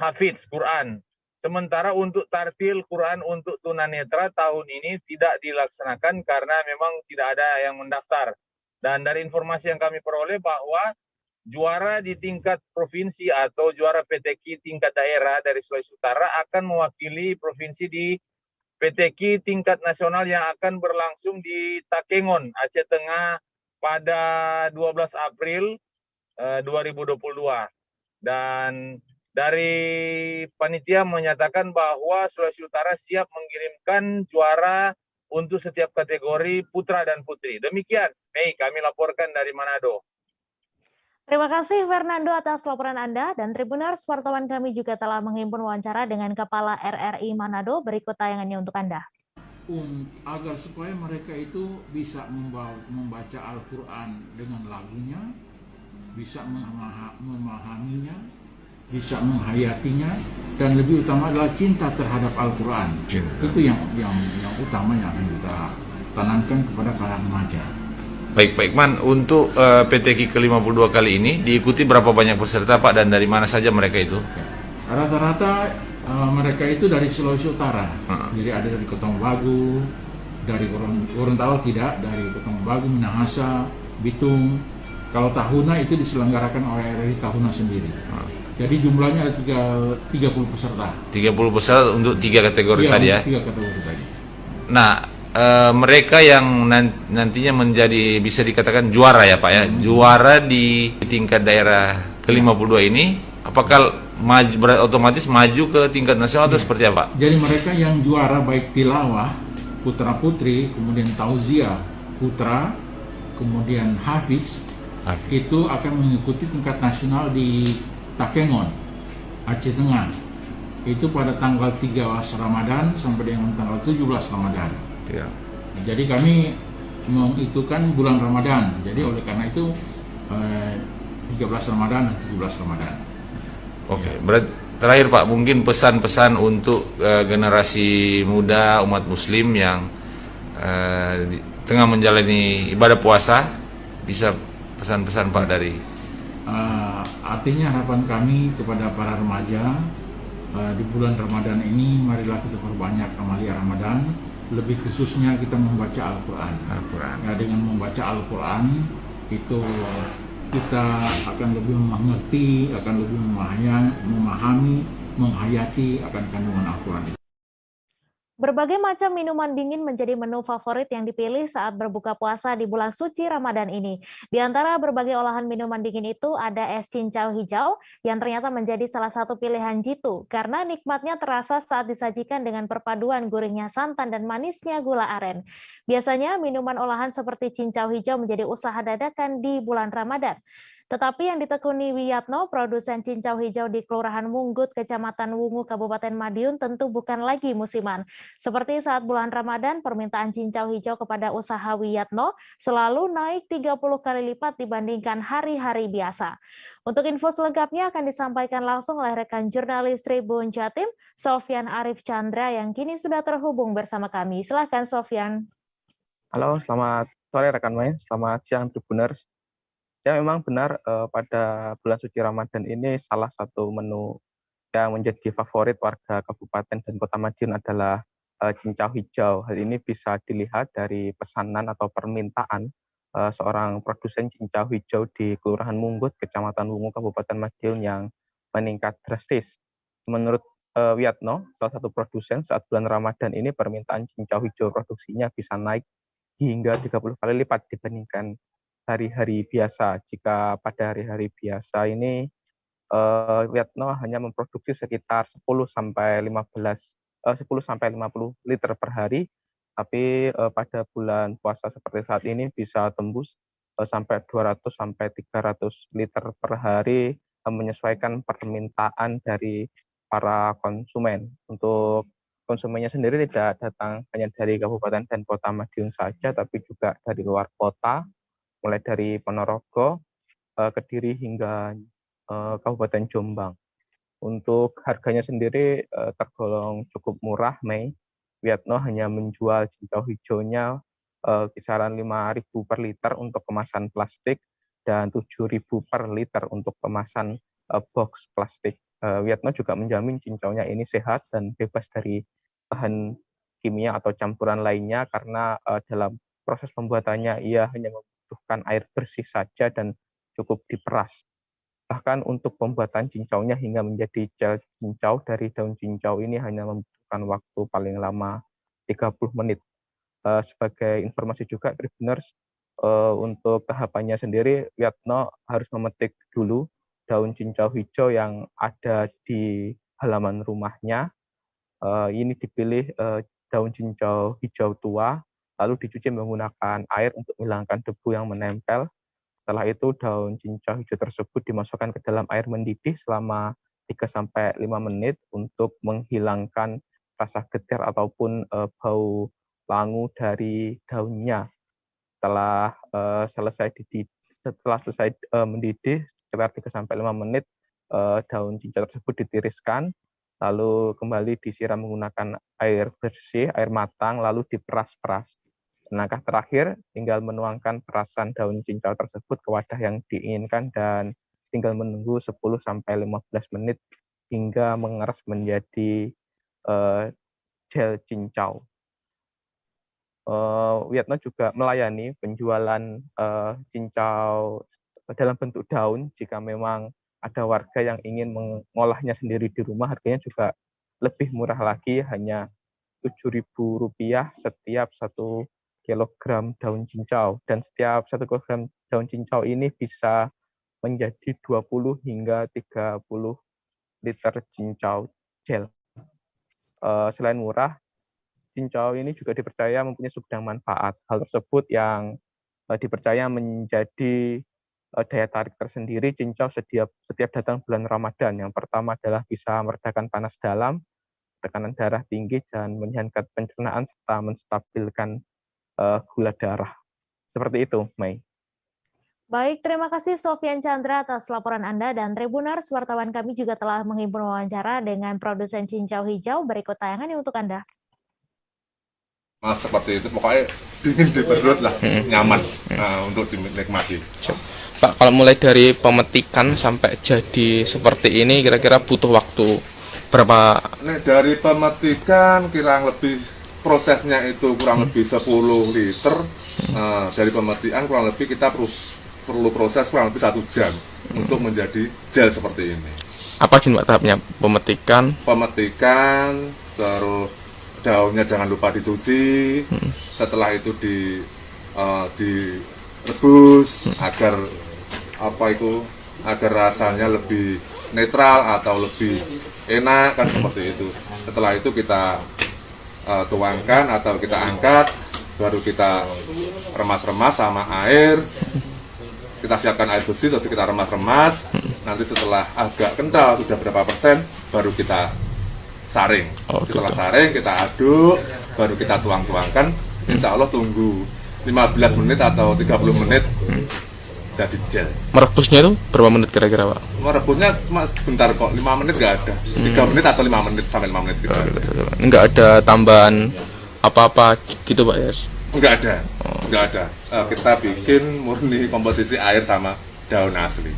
hafidz Quran. Sementara untuk tartil Quran untuk tunanetra tahun ini tidak dilaksanakan karena memang tidak ada yang mendaftar. Dan dari informasi yang kami peroleh bahwa juara di tingkat provinsi atau juara PTQ tingkat daerah dari Sulawesi Utara akan mewakili provinsi di PTQ tingkat nasional yang akan berlangsung di Takengon, Aceh Tengah pada 12 April 2022. Dan dari panitia menyatakan bahwa Sulawesi Utara siap mengirimkan juara untuk setiap kategori putra dan putri. Demikian, Mei, kami laporkan dari Manado. Terima kasih Fernando atas laporan Anda, dan Tribuners, wartawan kami juga telah menghimpun wawancara dengan Kepala RRI Manado. Berikut tayangannya untuk Anda. Agar supaya mereka itu bisa membaca Al-Quran dengan lagunya, bisa memahaminya, bisa menghayatinya, dan lebih utama adalah cinta terhadap Al-Quran. Itu yang utamanya akan kita tanamkan kepada para remaja. Baik, Pak Iqman, untuk PTQ ke-52 kali ini diikuti berapa banyak peserta, Pak, dan dari mana saja mereka itu? Rata-rata mereka itu dari Sulawesi Utara. Jadi ada dari Ketongbagu, dari Gorontalo tidak, dari Ketongbagu, Minahasa, Bitung. Kalau Tahuna itu diselenggarakan oleh RRI Tahuna sendiri. Jadi jumlahnya ada 30 peserta. 30 peserta untuk 3 kategori tadi ya? 3 kategori tadi. Nah, mereka yang nantinya menjadi bisa dikatakan juara ya Pak ya, juara di tingkat daerah ke-52 ini, apakah otomatis maju ke tingkat nasional atau seperti apa? Jadi mereka yang juara baik tilawah, putra putri, kemudian tauziah putra, kemudian hafiz, itu akan mengikuti tingkat nasional di Takengon, Aceh Tengah. Itu pada tanggal 13 Ramadan sampai dengan tanggal 17 Ramadan. Ya. Jadi kami mengitukan bulan Ramadan. Jadi oleh karena itu 13 Ramadan dan 17 Ramadan. Oke, berarti terakhir Pak, mungkin pesan-pesan untuk generasi muda umat Muslim yang tengah menjalani ibadah puasa, bisa pesan-pesan Pak dari? Artinya harapan kami kepada para remaja di bulan Ramadan ini, marilah kita perbanyak amalia Ramadan. Lebih khususnya kita membaca Al-Quran. Ya, dengan membaca Al-Quran itu kita akan lebih mengerti, akan lebih memahami, menghayati akan kandungan Al-Quran. Berbagai macam minuman dingin menjadi menu favorit yang dipilih saat berbuka puasa di bulan suci Ramadan ini. Di antara berbagai olahan minuman dingin itu ada es cincau hijau yang ternyata menjadi salah satu pilihan jitu karena nikmatnya terasa saat disajikan dengan perpaduan gurihnya santan dan manisnya gula aren. Biasanya minuman olahan seperti cincau hijau menjadi usaha dadakan di bulan Ramadan. Tetapi yang ditekuni Wiyatno, produsen cincau hijau di Kelurahan Munggut, Kecamatan Wungu, Kabupaten Madiun tentu bukan lagi musiman. Seperti saat bulan Ramadan, permintaan cincau hijau kepada usaha Wiyatno selalu naik 30 kali lipat dibandingkan hari-hari biasa. Untuk info selengkapnya akan disampaikan langsung oleh rekan jurnalis Tribun Jatim, Sofyan Arif Chandra, yang kini sudah terhubung bersama kami. Silahkan, Sofyan. Halo, selamat sore rekan Mai, selamat siang Tribuners. Ya, memang benar pada bulan suci Ramadan ini salah satu menu yang menjadi favorit warga Kabupaten dan Kota Madiun adalah cincau hijau. Hal ini bisa dilihat dari pesanan atau permintaan seorang produsen cincau hijau di Kelurahan Munggut, Kecamatan Wungu, Kabupaten Madiun yang meningkat drastis. Menurut Wiyatno, salah satu produsen, saat bulan Ramadan ini permintaan cincau hijau produksinya bisa naik hingga 30 kali lipat dibandingkan hari-hari biasa. Jika pada hari-hari biasa ini Wiyatno hanya memproduksi sekitar 10 sampai 50 liter per hari, tapi pada bulan puasa seperti saat ini bisa tembus sampai 200 sampai 300 liter per hari, menyesuaikan permintaan dari para konsumen. Untuk konsumennya sendiri tidak datang hanya dari Kabupaten dan Kota Madiun saja, tapi juga dari luar kota, mulai dari Ponorogo, Kediri hingga Kabupaten Jombang. Untuk harganya sendiri tergolong cukup murah, Mei. Wiyatno hanya menjual cincau hijaunya kisaran 5.000 per liter untuk kemasan plastik dan 7.000 per liter untuk kemasan box plastik. Wiyatno juga menjamin cincaunya ini sehat dan bebas dari bahan kimia atau campuran lainnya, karena dalam proses pembuatannya ia hanya membutuhkan air bersih saja dan cukup diperas. Bahkan untuk pembuatan cincaunya hingga menjadi gel cincau dari daun cincau ini hanya membutuhkan waktu paling lama 30 menit. Sebagai informasi juga, Tribuners, untuk tahapannya sendiri, Wiyatno harus memetik dulu daun cincau hijau yang ada di halaman rumahnya. Ini dipilih daun cincau hijau tua, lalu dicuci menggunakan air untuk menghilangkan debu yang menempel. Setelah itu daun cincau hijau tersebut dimasukkan ke dalam air mendidih selama 3-5 menit untuk menghilangkan rasa getir ataupun bau langu dari daunnya. Setelah selesai mendidih sekitar 3-5 menit, daun cincau tersebut ditiriskan, lalu kembali disiram menggunakan air bersih, air matang, lalu diperas-peras. Langkah terakhir, tinggal menuangkan perasan daun cincau tersebut ke wadah yang diinginkan dan tinggal menunggu 10-15 menit hingga mengeras menjadi gel cincau. Wiyatno juga melayani penjualan cincau dalam bentuk daun. Jika memang ada warga yang ingin mengolahnya sendiri di rumah, harganya juga lebih murah lagi, hanya Rp7.000 setiap 1 kilogram daun cincau, dan setiap 1 kilogram daun cincau ini bisa menjadi 20 hingga 30 liter cincau gel. Selain murah, cincau ini juga dipercaya mempunyai segudang manfaat. Hal tersebut yang dipercaya menjadi daya tarik tersendiri cincau setiap datang bulan Ramadan. Yang pertama adalah bisa meredakan panas dalam, tekanan darah tinggi, dan menyehatkan pencernaan serta menstabilkan gula darah. Seperti itu, Mei. Baik, terima kasih Sofyan Chandra atas laporan Anda, dan Tribuners, wartawan kami juga telah menghimpun wawancara dengan produsen cincau hijau. Berikut tayangannya untuk Anda. Mas, seperti itu, pokoknya dingin di perut lah, nyaman untuk dinikmati. Pak, kalau mulai dari pemetikan sampai jadi seperti ini, kira-kira butuh waktu berapa? Nah, dari pemetikan kurang lebih, prosesnya itu kurang lebih 10 liter. Dari pemetikan kurang lebih kita perlu proses kurang lebih 1 jam untuk menjadi gel seperti ini. Apa sih Pak tahapnya? Pemetikan, terus daunnya jangan lupa dicuci. Setelah itu direbus agar rasanya lebih netral atau lebih enak, kan seperti itu. Setelah itu kita tuangkan atau kita angkat, baru kita remas-remas sama air, kita siapkan air bersih, terus kita remas-remas. Nanti setelah agak kental, sudah berapa persen, baru kita saring. Setelah saring, kita aduk, baru kita tuang-tuangkan. Insya Allah tunggu 15 menit atau 30 menit jadi gel. Merebusnya itu berapa menit kira-kira, Pak? Merebusnya cuma bentar kok, 5 menit nggak ada. 3 menit atau 5 menit sampai 5 menit gitu. Nggak ada tambahan apa-apa gitu, Pak ya? Nggak ada, nggak ada. Kita bikin murni komposisi air sama daun asli.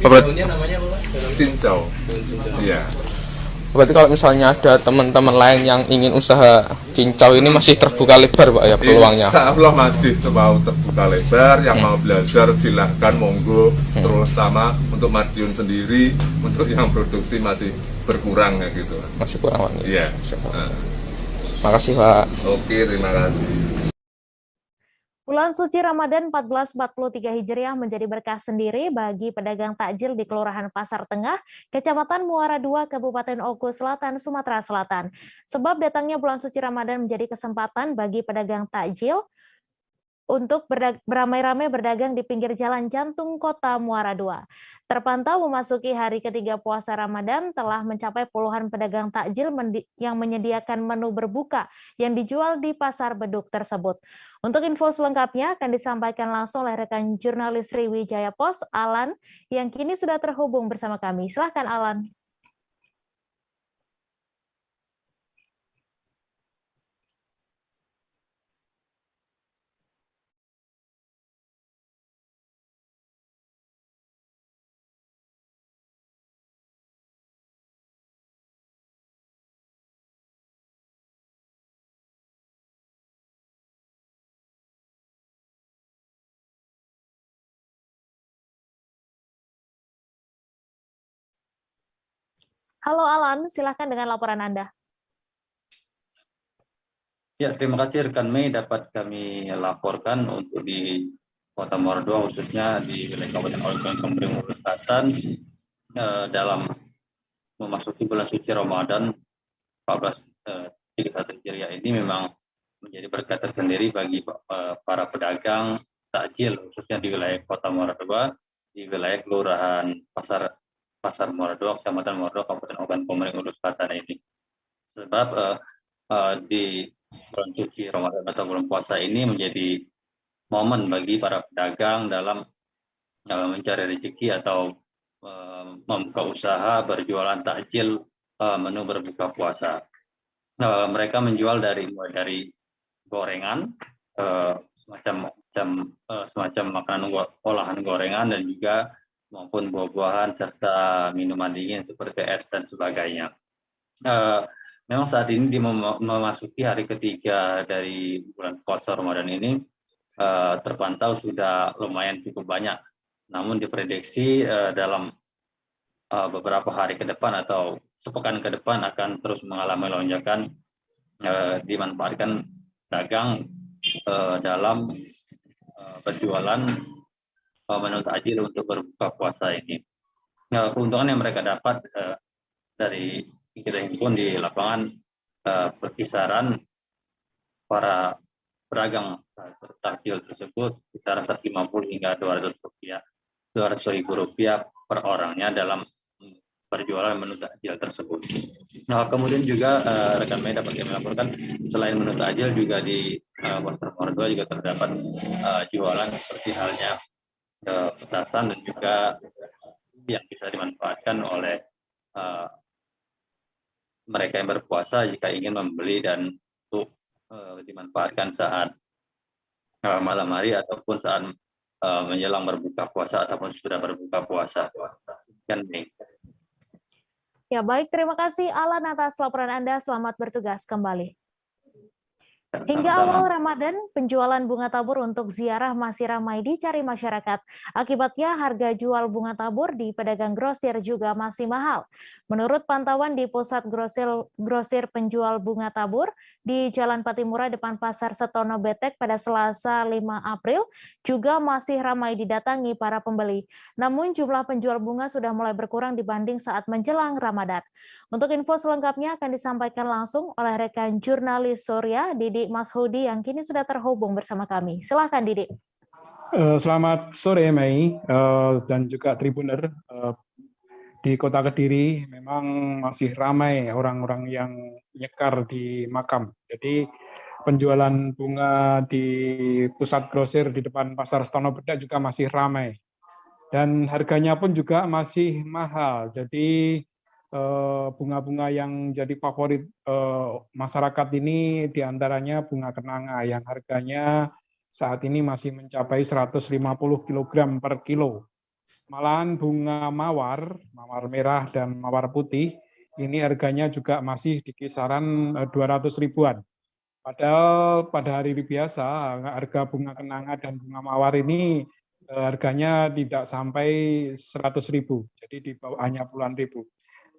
Daunnya namanya apa, Pak? Cincau. Iya. Berarti kalau misalnya ada teman-teman lain yang ingin usaha cincau ini masih terbuka lebar, Pak ya, peluangnya? Insya Allah masih mau terbuka lebar. Yang mau belajar silahkan, monggo. Terus sama untuk Madiun sendiri, untuk yang produksi masih berkurang ya gitu. Masih kurang, Pak? Iya. Makasih, Pak. Oke, terima kasih. Bulan suci Ramadan 1443 Hijriah menjadi berkah sendiri bagi pedagang takjil di Kelurahan Pasar Tengah, Kecamatan Muara II, Kabupaten Oku Selatan, Sumatera Selatan. Sebab datangnya bulan suci Ramadan menjadi kesempatan bagi pedagang takjil untuk beramai-ramai berdagang di pinggir jalan jantung kota Muara II. Terpantau memasuki hari ketiga puasa Ramadan telah mencapai puluhan pedagang takjil yang menyediakan menu berbuka yang dijual di pasar beduk tersebut. Untuk info selengkapnya akan disampaikan langsung oleh rekan jurnalis Sriwijaya Pos, Alan, yang kini sudah terhubung bersama kami. Silahkan, Alan. Halo Alan, silahkan dengan laporan Anda. Ya, terima kasih rekan Mei, dapat kami laporkan untuk di Kota Muara II, khususnya di wilayah Kabupaten Oku Selatan, dalam memasuki bulan suci Ramadan 1431 Hijriah ini memang menjadi berkah tersendiri bagi para pedagang takjil, khususnya di wilayah Kota Muara II, di wilayah Kelurahan Pasar Muara II, Kecamatan Muara II, Kabupaten Oku Selatan ini. Sebab di bulan suci Ramadan atau bulan puasa ini menjadi momen bagi para pedagang dalam mencari rezeki atau membuka usaha berjualan takjil menu berbuka puasa. Mereka menjual mulai dari gorengan, semacam makanan olahan gorengan, dan juga maupun buah-buahan serta minuman dingin seperti es dan sebagainya. Memang saat ini memasuki hari ketiga dari bulan puasa Ramadan ini, terpantau sudah lumayan cukup banyak. Namun diprediksi dalam beberapa hari ke depan atau sepekan ke depan akan terus mengalami lonjakan, dimanfaatkan dagang dalam berjualan menu takjil untuk berbuka puasa ini. Keuntungan yang mereka dapat dari kita himpun di lapangan, perkisaran para pedagang takjil tersebut kisaran 150 hingga 200.000 rupiah per orangnya dalam berjualan menu takjil tersebut. Nah, kemudian juga rekan media dapat kami laporkan, selain menu takjil juga di Pasar Muara II juga terdapat jualan seperti halnya petasan dan juga yang bisa dimanfaatkan oleh mereka yang berpuasa jika ingin membeli dan untuk dimanfaatkan saat malam hari ataupun saat menjelang berbuka puasa ataupun sudah berbuka puasa. Ya, baik, terima kasih Alan atas laporan Anda. Selamat bertugas kembali. Hingga awal Ramadan, penjualan bunga tabur untuk ziarah masih ramai dicari masyarakat. Akibatnya harga jual bunga tabur di pedagang grosir juga masih mahal. Menurut pantauan di pusat grosir penjual bunga tabur di Jalan Patimura depan Pasar Setono Betek pada Selasa 5 April juga masih ramai didatangi para pembeli. Namun jumlah penjual bunga sudah mulai berkurang dibanding saat menjelang Ramadan. Untuk info selengkapnya akan disampaikan langsung oleh rekan jurnalis Surya, Didi Mas Hudi, yang kini sudah terhubung bersama kami. Silakan, Didi. Selamat sore Mei dan juga Tribuner. Di Kota Kediri memang masih ramai orang-orang yang nyekar di makam. Jadi penjualan bunga di pusat grosir di depan Pasar Setono Bedak juga masih ramai. Dan harganya pun juga masih mahal. Jadi bunga-bunga yang jadi favorit masyarakat ini diantaranya bunga kenanga yang harganya saat ini masih mencapai 150 kg per kilo. Malahan bunga mawar merah dan mawar putih, ini harganya juga masih di kisaran 200 ribuan. Padahal pada hari biasa harga bunga kenanga dan bunga mawar ini harganya tidak sampai 100 ribu, jadi di bawah hanya puluhan ribu.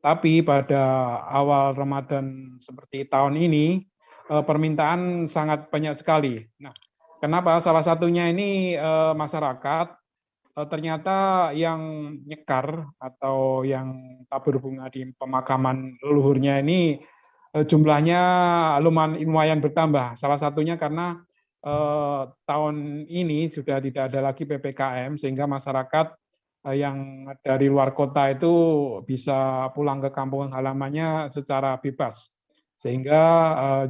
Tapi pada awal Ramadan seperti tahun ini, permintaan sangat banyak sekali. Nah, kenapa? Salah satunya ini masyarakat ternyata yang nyekar atau yang tabur bunga di pemakaman leluhurnya ini jumlahnya lumayan bertambah. Salah satunya karena tahun ini sudah tidak ada lagi PPKM sehingga masyarakat yang dari luar kota itu bisa pulang ke kampung halamannya secara bebas. Sehingga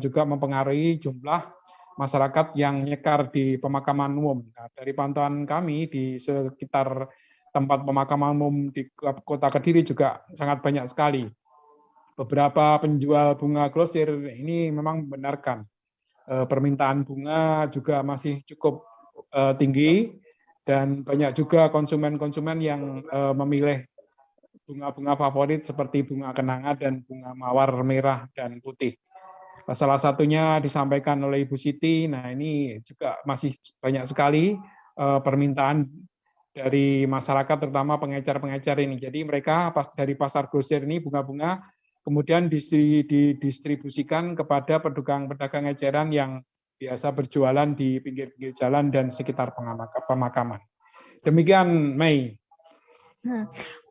juga mempengaruhi jumlah masyarakat yang nyekar di pemakaman umum. Nah, dari pantauan kami di sekitar tempat pemakaman umum di Kota Kediri juga sangat banyak sekali. Beberapa penjual bunga grosir ini memang membenarkan permintaan bunga juga masih cukup tinggi dan banyak juga konsumen-konsumen yang memilih bunga-bunga favorit seperti bunga kenanga dan bunga mawar merah dan putih. Salah satunya disampaikan oleh Ibu Siti, nah ini juga masih banyak sekali permintaan dari masyarakat, terutama pengecar-pengecar ini. Jadi mereka dari pasar grosir ini bunga-bunga, kemudian didistribusikan kepada pedagang-pedagang eceran yang biasa berjualan di pinggir-pinggir jalan dan sekitar pemakaman. Demikian, Mei.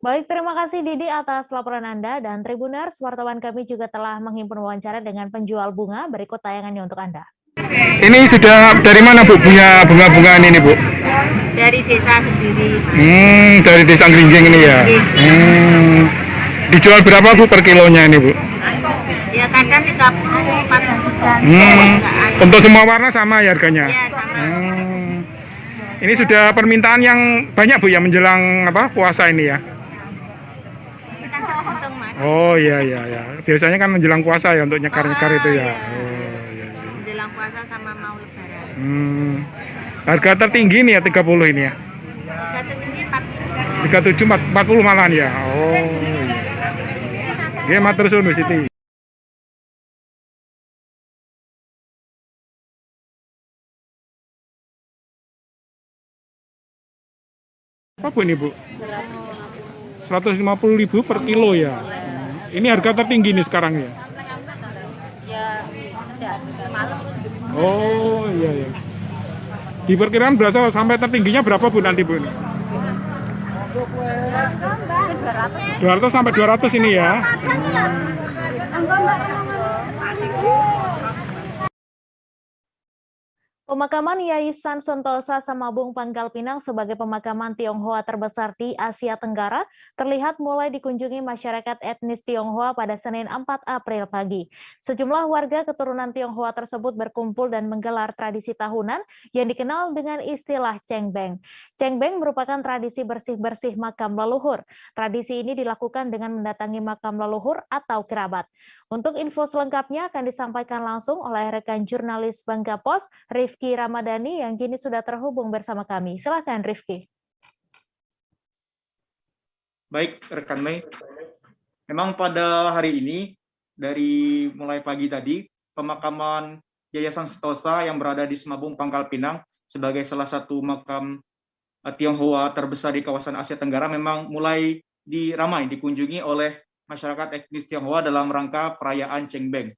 Baik, terima kasih Didi atas laporan Anda, dan Tribuners, wartawan kami juga telah menghimpun wawancara dengan penjual bunga. Berikut tayangannya untuk Anda. Ini sudah dari mana Bu bunga-bungaan ini Bu? Dari desa sendiri. Dari desa Gringging ini ya. Dijual berapa Bu per kilonya ini Bu? Ya kadang 30, 40. Untuk semua warna sama ya harganya? Ya sama. Ini sudah permintaan yang banyak Bu ya menjelang puasa ini ya? Kita tergantung Mas. Oh iya. Biasanya kan menjelang puasa ya untuk nyekar-nyekar itu ya. Menjelang puasa sama mau lebaran. Harga tertinggi nih ya 30 ini ya? 37, 40 malahan ya? Oh iya. Oke, matur suwun Bu Siti. Apa ini Bu? 150.000 per kilo ya. Ini harga tertinggi nih sekarang ya. Ya, enggak, semalam. Oh iya. Diperkirakan berasa sampai tertingginya berapa Bu nanti Bu? 200 sampai 200 ini ya. Pemakaman Yayasan Sentosa Samabung Pangkal Pinang sebagai pemakaman Tionghoa terbesar di Asia Tenggara terlihat mulai dikunjungi masyarakat etnis Tionghoa pada Senin 4 April pagi. Sejumlah warga keturunan Tionghoa tersebut berkumpul dan menggelar tradisi tahunan yang dikenal dengan istilah cengbeng. Cengbeng merupakan tradisi bersih-bersih makam leluhur. Tradisi ini dilakukan dengan mendatangi makam leluhur atau kerabat. Untuk info selengkapnya akan disampaikan langsung oleh rekan jurnalis Bangga Pos, Rifki Ramadhani, yang kini sudah terhubung bersama kami. Silakan Rifki. Baik, rekan Mei. Memang pada hari ini, dari mulai pagi tadi, pemakaman Yayasan Sentosa yang berada di Semabung Pangkal Pinang sebagai salah satu makam Tionghoa terbesar di kawasan Asia Tenggara memang mulai ramai dikunjungi oleh masyarakat etnis Tionghoa dalam rangka perayaan Cengbeng.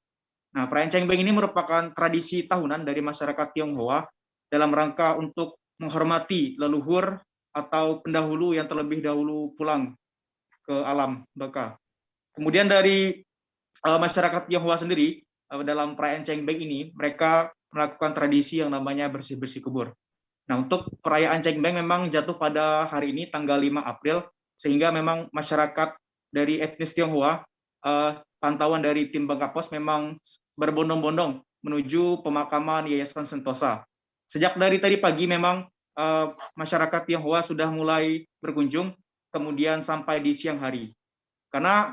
Nah, perayaan Cengbeng ini merupakan tradisi tahunan dari masyarakat Tionghoa dalam rangka untuk menghormati leluhur atau pendahulu yang terlebih dahulu pulang ke alam baka. Kemudian dari masyarakat Tionghoa sendiri dalam perayaan Cengbeng ini mereka melakukan tradisi yang namanya bersih-bersih kubur. Nah, untuk perayaan Cengbeng memang jatuh pada hari ini tanggal 5 April, sehingga memang masyarakat dari etnis Tionghoa, pantauan dari tim Bangkapos memang berbondong-bondong menuju pemakaman Yayasan Sentosa. Sejak dari tadi pagi memang masyarakat Tionghoa sudah mulai berkunjung, kemudian sampai di siang hari. Karena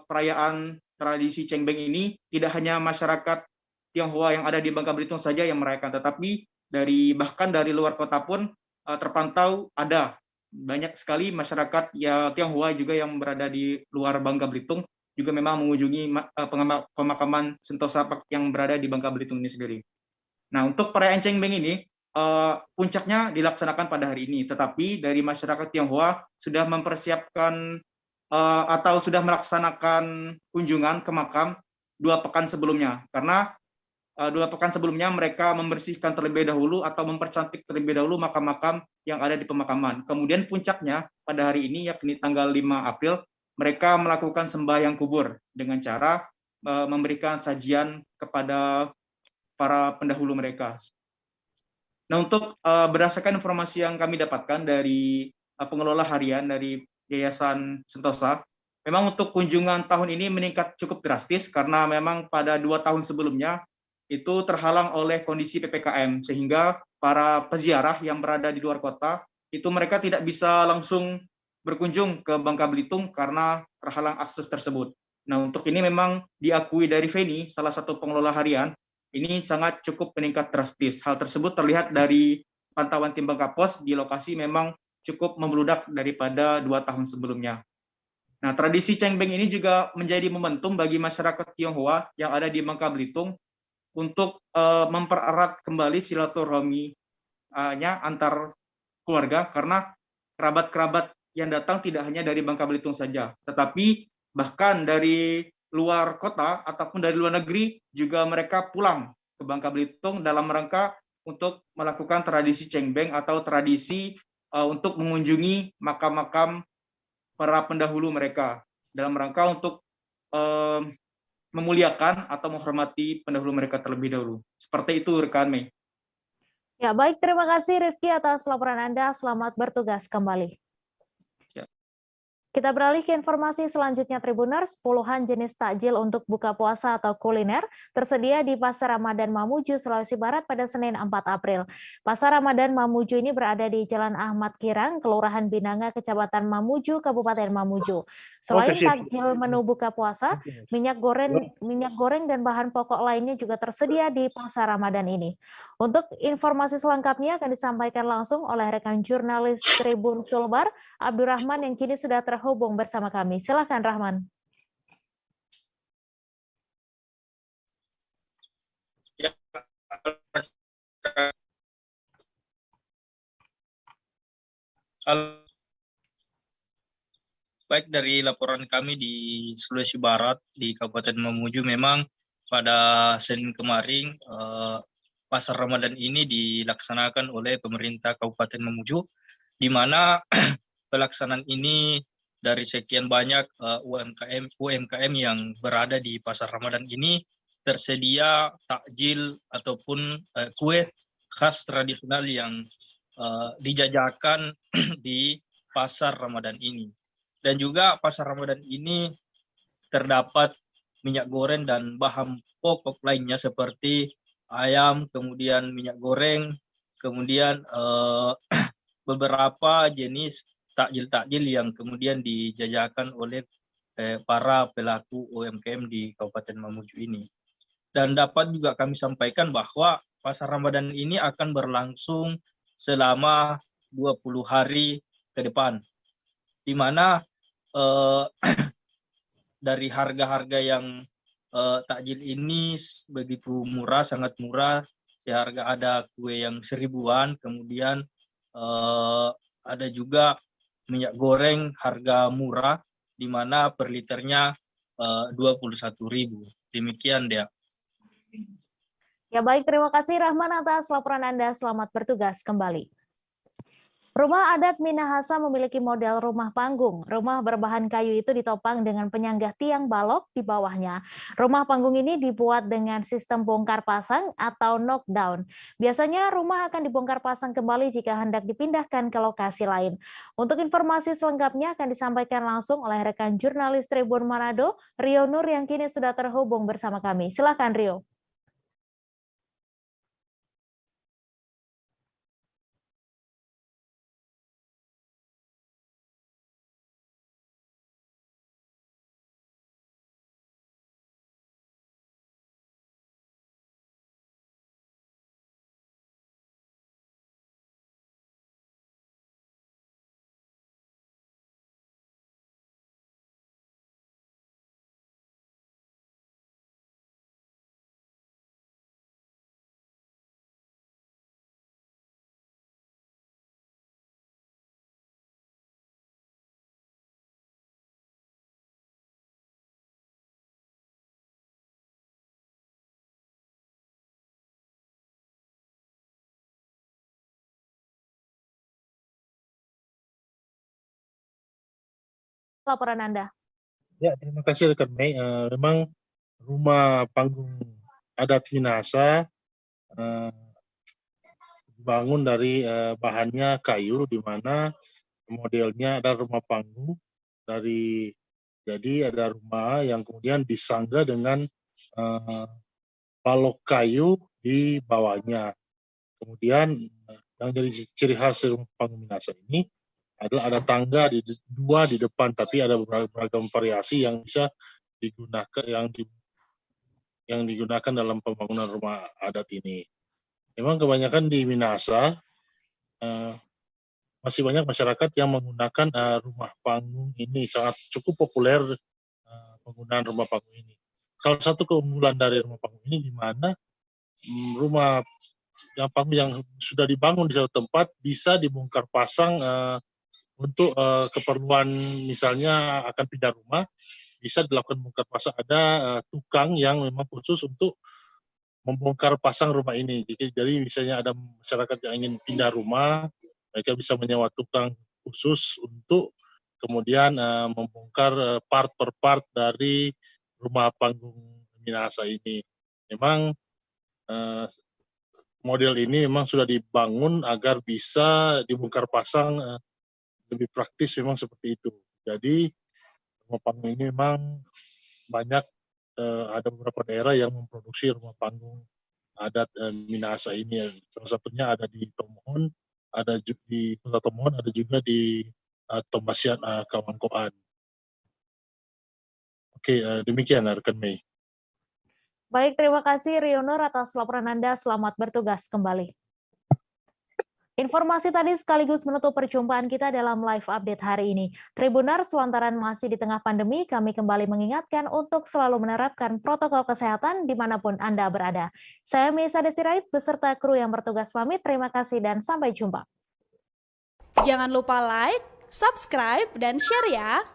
perayaan tradisi Cengbeng ini tidak hanya masyarakat Tionghoa yang ada di Bangka Belitung saja yang merayakan, tetapi bahkan dari luar kota pun terpantau ada banyak sekali masyarakat Tionghoa juga yang berada di luar Bangka Belitung juga memang mengunjungi pemakaman Sentosa yang berada di Bangka Belitung ini sendiri. Nah, untuk perayaan Cengbeng ini puncaknya dilaksanakan pada hari ini, tetapi dari masyarakat Tionghoa sudah mempersiapkan atau sudah melaksanakan kunjungan ke makam 2 pekan sebelumnya, karena 2 pekan sebelumnya mereka membersihkan terlebih dahulu atau mempercantik terlebih dahulu makam-makam yang ada di pemakaman. Kemudian puncaknya pada hari ini, yakni tanggal 5 April, mereka melakukan sembahyang kubur dengan cara memberikan sajian kepada para pendahulu mereka. Nah, untuk berdasarkan informasi yang kami dapatkan dari pengelola harian dari Yayasan Sentosa, memang untuk kunjungan tahun ini meningkat cukup drastis karena memang pada 2 tahun sebelumnya itu terhalang oleh kondisi PPKM, sehingga para peziarah yang berada di luar kota itu mereka tidak bisa langsung berkunjung ke Bangka Belitung karena terhalang akses tersebut. Nah, untuk ini memang diakui dari Feni, salah satu pengelola harian, ini sangat cukup meningkat drastis. Hal tersebut terlihat dari pantauan tim Bangkapos di lokasi memang cukup membludak daripada 2 tahun sebelumnya. Nah, tradisi Cengbeng ini juga menjadi momentum bagi masyarakat Tionghoa yang ada di Bangka Belitung untuk mempererat kembali silaturahminya antar keluarga, karena kerabat-kerabat yang datang tidak hanya dari Bangka Belitung saja, tetapi bahkan dari luar kota ataupun dari luar negeri juga mereka pulang ke Bangka Belitung dalam rangka untuk melakukan tradisi Cengbeng atau tradisi untuk mengunjungi makam-makam para pendahulu mereka dalam rangka untuk memuliakan atau menghormati pendahulu mereka terlebih dahulu. Seperti itu, rekan Mei. Ya, baik. Terima kasih Rifki atas laporan Anda. Selamat bertugas kembali. Kita beralih ke informasi selanjutnya, Tribuners. Puluhan jenis takjil untuk buka puasa atau kuliner tersedia di Pasar Ramadan Mamuju, Sulawesi Barat pada Senin 4 April. Pasar Ramadan Mamuju ini berada di Jalan Ahmad Kirang, Kelurahan Binanga, Kecamatan Mamuju, Kabupaten Mamuju. Selain takjil menu buka puasa, minyak goreng dan bahan pokok lainnya juga tersedia di Pasar Ramadan ini. Untuk informasi selengkapnya akan disampaikan langsung oleh rekan jurnalis Tribun Sulbar, Abdurrahman, yang kini sudah terhubung bersama kami. Silakan, Rahman. Baik, dari laporan kami di Sulawesi Barat, di Kabupaten Mamuju, memang pada Senin kemarin Pasar Ramadan ini dilaksanakan oleh pemerintah Kabupaten Mamuju, di mana pelaksanaan ini dari sekian banyak UMKM yang berada di Pasar Ramadan ini tersedia takjil ataupun kue khas tradisional yang dijajakan di Pasar Ramadan ini. Dan juga Pasar Ramadan ini terdapat minyak goreng dan bahan pokok lainnya seperti ayam, kemudian minyak goreng, kemudian beberapa jenis takjil-takjil yang kemudian dijajakan oleh para pelaku UMKM di Kabupaten Mamuju ini. Dan dapat juga kami sampaikan bahwa Pasar Ramadan ini akan berlangsung selama 20 hari ke depan, di mana dari harga-harga yang takjil ini begitu murah, sangat murah. Seharga ada kue yang 1000-an, kemudian ada juga minyak goreng harga murah, di mana per liternya 21.000. Demikian dia. Ya, baik, terima kasih Rahman atas laporan Anda. Selamat bertugas kembali. Rumah adat Minahasa memiliki model rumah panggung. Rumah berbahan kayu itu ditopang dengan penyanggah tiang balok di bawahnya. Rumah panggung ini dibuat dengan sistem bongkar pasang atau knockdown. Biasanya rumah akan dibongkar pasang kembali jika hendak dipindahkan ke lokasi lain. Untuk informasi selengkapnya akan disampaikan langsung oleh rekan jurnalis Tribun Manado, Rio Nur, yang kini sudah terhubung bersama kami. Silakan Rio. Laporan Anda. Ya, terima kasih rekan Mei. Memang rumah panggung adat Minahasa dibangun dari bahannya kayu, di mana modelnya ada rumah panggung jadi ada rumah yang kemudian disangga dengan balok kayu di bawahnya. Kemudian yang jadi ciri khas rumah panggung Minahasa ini adalah ada tangga dua di depan, tapi ada beragam variasi yang bisa digunakan yang digunakan dalam pembangunan rumah adat ini. Memang kebanyakan di Minahasa masih banyak masyarakat yang menggunakan rumah panggung ini, sangat cukup populer penggunaan rumah panggung ini. Salah satu keunggulan dari rumah panggung ini di mana rumah panggung yang sudah dibangun di satu tempat bisa dibongkar pasang untuk keperluan misalnya akan pindah rumah, bisa dilakukan bongkar pasang. Ada tukang yang memang khusus untuk membongkar pasang rumah ini. Jadi misalnya ada masyarakat yang ingin pindah rumah, mereka bisa menyewa tukang khusus untuk kemudian membongkar part per part dari rumah panggung Minahasa ini. Memang model ini memang sudah dibangun agar bisa dibongkar pasang lebih praktis, memang seperti itu. Jadi rumah panggung ini memang banyak, ada beberapa daerah yang memproduksi rumah panggung adat Minahasa ini. Salah satunya ada di Tomohon, ada di Kota Tomohon, ada juga di Tomasian Kawangkoan. Oke, demikian rekan Mei. Baik, terima kasih Rio Nur atas laporan Anda. Selamat bertugas kembali. Informasi tadi sekaligus menutup perjumpaan kita dalam live update hari ini. Tribuners, lantaran masih di tengah pandemi, kami kembali mengingatkan untuk selalu menerapkan protokol kesehatan dimanapun Anda berada. Saya Misa Desirait beserta kru yang bertugas pamit. Terima kasih dan sampai jumpa. Jangan lupa like, subscribe, dan share ya.